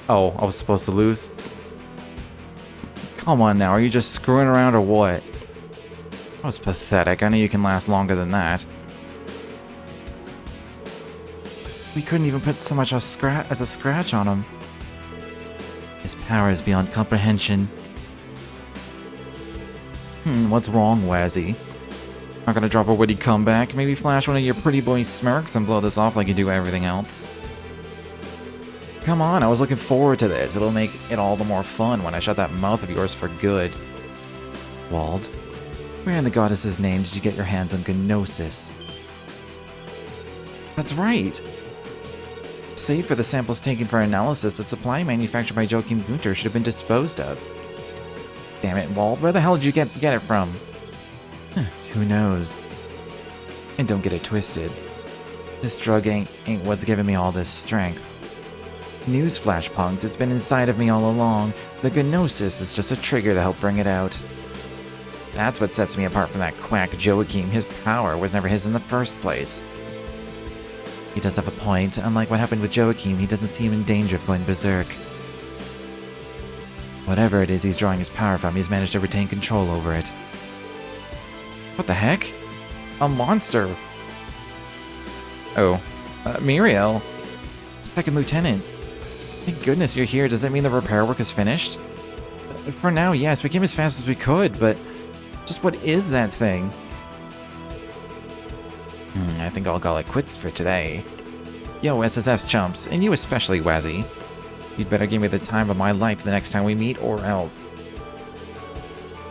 Oh, I was supposed to lose? Come on now, are you just screwing around or what? That was pathetic. I know you can last longer than that. We couldn't even put so much as a scratch on him. His power is beyond comprehension. What's wrong, Wazzy? Not gonna drop a witty comeback? Maybe flash one of your pretty boy smirks and blow this off like you do everything else? Come on, I was looking forward to this. It'll make it all the more fun when I shut that mouth of yours for good. Wald, where in the goddess's name did you get your hands on Gnosis? That's right! Save for the samples taken for analysis, the supply manufactured by Joachim Gunter should have been disposed of. Damn it, Wald, where the hell did you get it from? Who knows? And don't get it twisted. This drug ain't what's giving me all this strength. Newsflash, punks, it's been inside of me all along. The Gnosis is just a trigger to help bring it out. That's what sets me apart from that quack Joachim. His power was never his in the first place. He does have a point. Unlike what happened with Joachim, he doesn't seem in danger of going berserk. Whatever it is he's drawing his power from, he's managed to retain control over it. What the heck? A monster! Oh. Muriel. Second Lieutenant. Thank goodness you're here. Does that mean the repair work is finished? For now, yes. We came as fast as we could, but... just what is that thing? I think I'll call it quits for today. Yo, SSS chumps, and you especially, Wazzy. You'd better give me the time of my life the next time we meet, or else.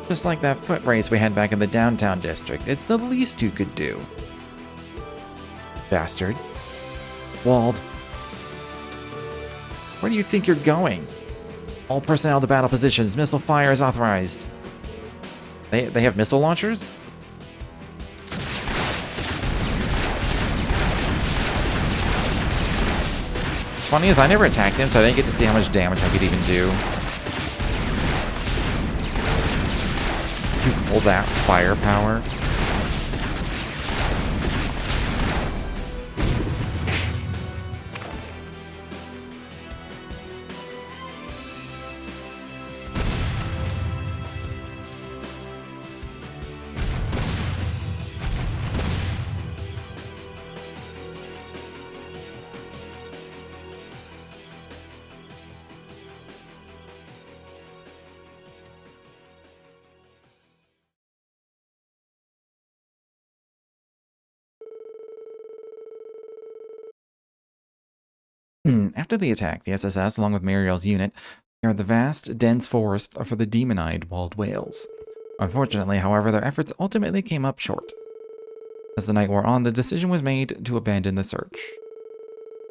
Just like that foot race we had back in the downtown district. It's the least you could do. Bastard. Wald. Where do you think you're going? All personnel to battle positions. Missile fire is authorized. They have missile launchers? What's funny is I never attacked him, so I didn't get to see how much damage I could even do. Too cool, that firepower. After the attack, the SSS, along with Muriel's unit, cleared the vast, dense forest for the demon-eyed walled whales. Unfortunately, however, their efforts ultimately came up short. As the night wore on, the decision was made to abandon the search.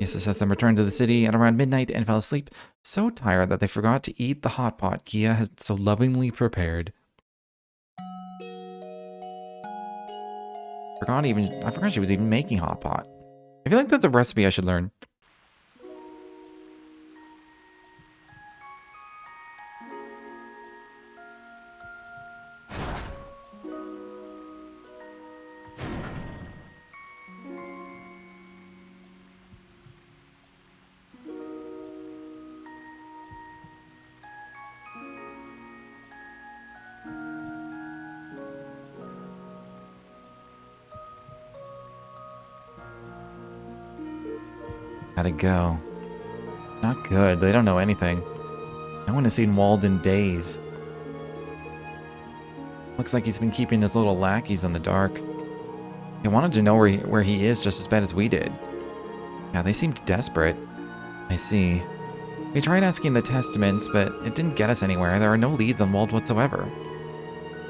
The SSS then returned to the city at around midnight and fell asleep, so tired that they forgot to eat the hot pot Kia had so lovingly prepared. I forgot she was even making hot pot. I feel like that's a recipe I should learn. How'd it go? Not good. They don't know anything. No one has seen Wald in days. Looks like he's been keeping his little lackeys in the dark. They wanted to know where he is just as bad as we did. Yeah, they seemed desperate. I see. We tried asking the testaments, but it didn't get us anywhere. There are no leads on Wald whatsoever.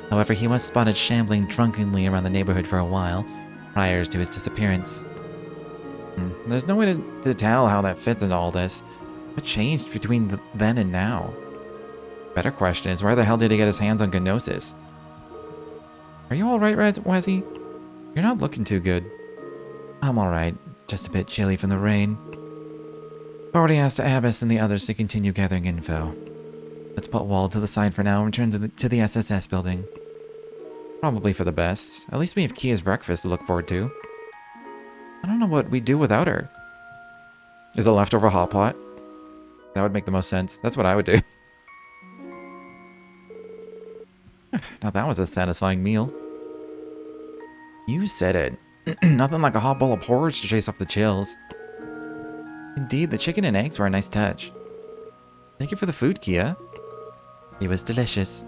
However, he was spotted shambling drunkenly around the neighborhood for a while, prior to his disappearance. There's no way to tell how that fits into all this. What changed between then and now? Better question is, where the hell did he get his hands on Gnosis? Are you alright, Wazzy? You're not looking too good. I'm alright, just a bit chilly from the rain. I've already asked Abbas and the others to continue gathering info. Let's put Wald to the side for now and return to the SSS building. Probably for the best. At least we have Kia's breakfast to look forward to. I don't know what we'd do without her. Is a leftover hot pot? That would make the most sense. That's what I would do. Now that was a satisfying meal. You said it. Nothing like a hot bowl of porridge to chase off the chills. Indeed, the chicken and eggs were a nice touch. Thank you for the food, Kia. It was delicious.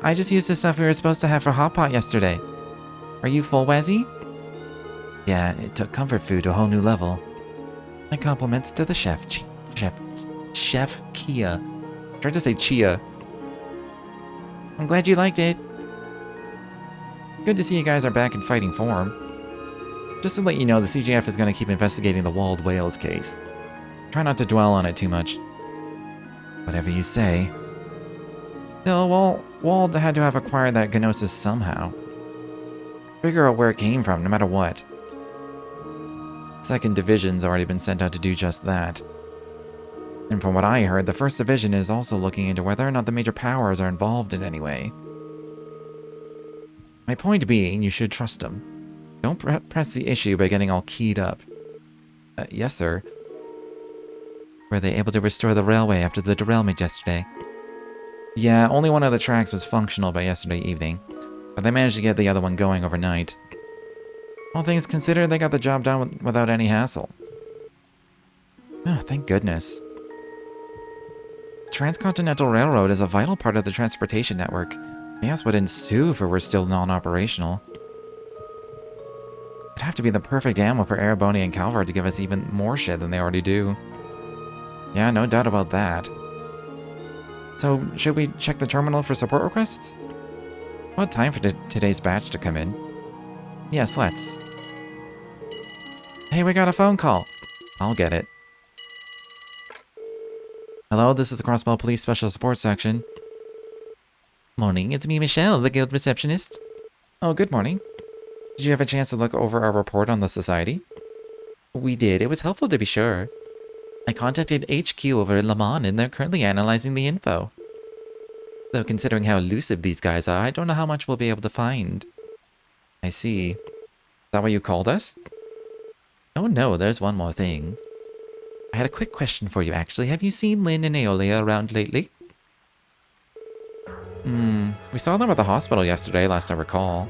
I just used the stuff we were supposed to have for hot pot yesterday. Are you full, Wazzy? Yeah, it took comfort food to a whole new level. My compliments to the chef Kia. I tried to say Chia. I'm glad you liked it. Good to see you guys are back in fighting form. Just to let you know, the CGF is going to keep investigating the Walled Whales case. Try not to dwell on it too much. Whatever you say. Still, well, Wald had to have acquired that Gnosis somehow. Figure out where it came from, no matter what. Second Division's already been sent out to do just that. And from what I heard, the First Division is also looking into whether or not the major powers are involved in any way. My point being, you should trust them. Don't press the issue by getting all keyed up. Yes, sir. Were they able to restore the railway after the derailment yesterday? Yeah, only one of the tracks was functional by yesterday evening, but they managed to get the other one going overnight. All things considered, they got the job done without any hassle. Oh, thank goodness. Transcontinental Railroad is a vital part of the transportation network. Chaos would ensue if it were still non-operational. It'd have to be the perfect ammo for Ereboni and Calvar to give us even more shit than they already do. Yeah, no doubt about that. So, should we check the terminal for support requests? What time for today's batch to come in? Yes, let's. Hey, we got a phone call. I'll get it. Hello, this is the Crossbell Police Special Support Section. Morning, it's me, Michelle, the guild receptionist. Oh, good morning. Did you have a chance to look over our report on the society? We did. It was helpful to be sure. I contacted HQ over in Le Mans, and they're currently analyzing the info. Though considering how elusive these guys are, I don't know how much we'll be able to find. I see. Is that why you called us? Oh no, there's one more thing. I had a quick question for you, actually. Have you seen Lynn and Aeolia around lately? We saw them at the hospital yesterday, last I recall.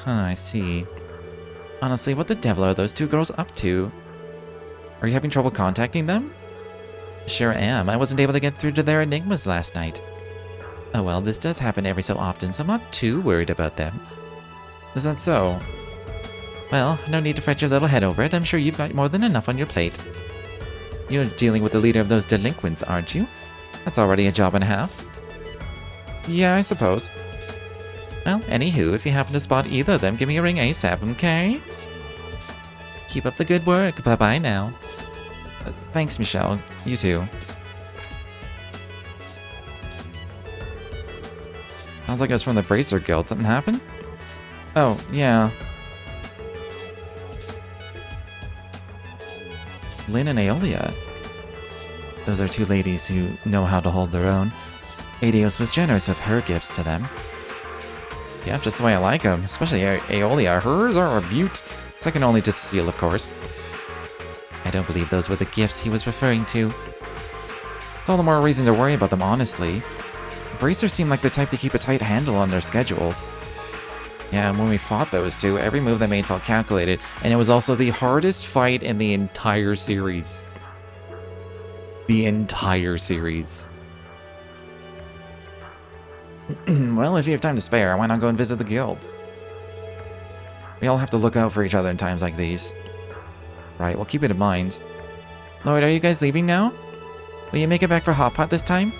I see. Honestly, what the devil are those two girls up to? Are you having trouble contacting them? Sure am. I wasn't able to get through to their enigmas last night. Oh well, this does happen every so often, so I'm not too worried about them. Is that so? Well, no need to fret your little head over it. I'm sure you've got more than enough on your plate. You're dealing with the leader of those delinquents, aren't you? That's already a job and a half. Yeah, I suppose. Well, anywho, if you happen to spot either of them, give me a ring ASAP, okay? Keep up the good work. Bye-bye now. Thanks, Michelle. You too. Sounds like it was from the Bracer Guild. Something happened? Oh, yeah. Lynn and Aeolia. Those are two ladies who know how to hold their own. Adios was generous with her gifts to them. Yeah, just the way I like them. Especially Aeolia. Hers are a beaut. Second only to Cecile, of course. I don't believe those were the gifts he was referring to. It's all the more reason to worry about them, honestly. Bracers seem like the type to keep a tight handle on their schedules. Yeah, and when we fought those two, every move they made felt calculated, and it was also the hardest fight in the entire series. The entire series. Well, if you have time to spare, why not go and visit the guild? We all have to look out for each other in times like these. Right, we'll keep it in mind. Lloyd, are you guys leaving now? Will you make it back for Hot Pot this time?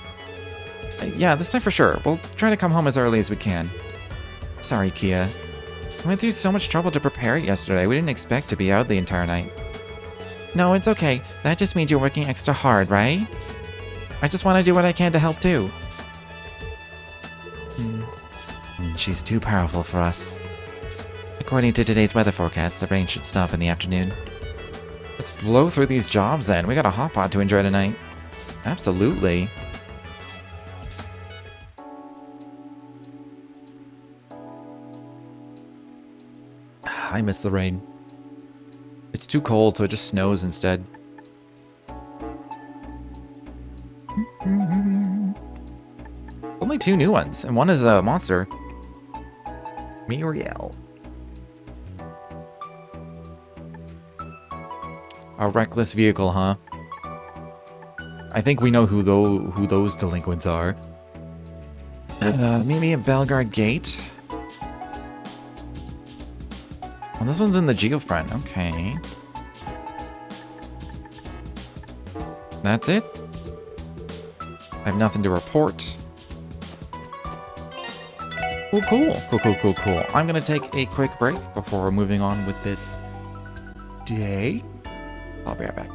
Yeah, this time for sure. We'll try to come home as early as we can. Sorry, Kia. We went through so much trouble to prepare it yesterday, we didn't expect to be out the entire night. No, it's okay. That just means you're working extra hard, right? I just want to do what I can to help too. She's too powerful for us. According to today's weather forecast, the rain should stop in the afternoon. Let's blow through these jobs then. We got a hot pot to enjoy tonight. Absolutely. I miss the rain. It's too cold, so it just snows instead. Only 2 new ones, and one is a monster. Muriel. A reckless vehicle, huh? I think we know who those delinquents are. Maybe a Belgard Gate. Oh, this one's in the Geofront. Okay. That's it? I have nothing to report. Oh, cool. Cool. I'm gonna take a quick break before moving on with this day. I'll be right back.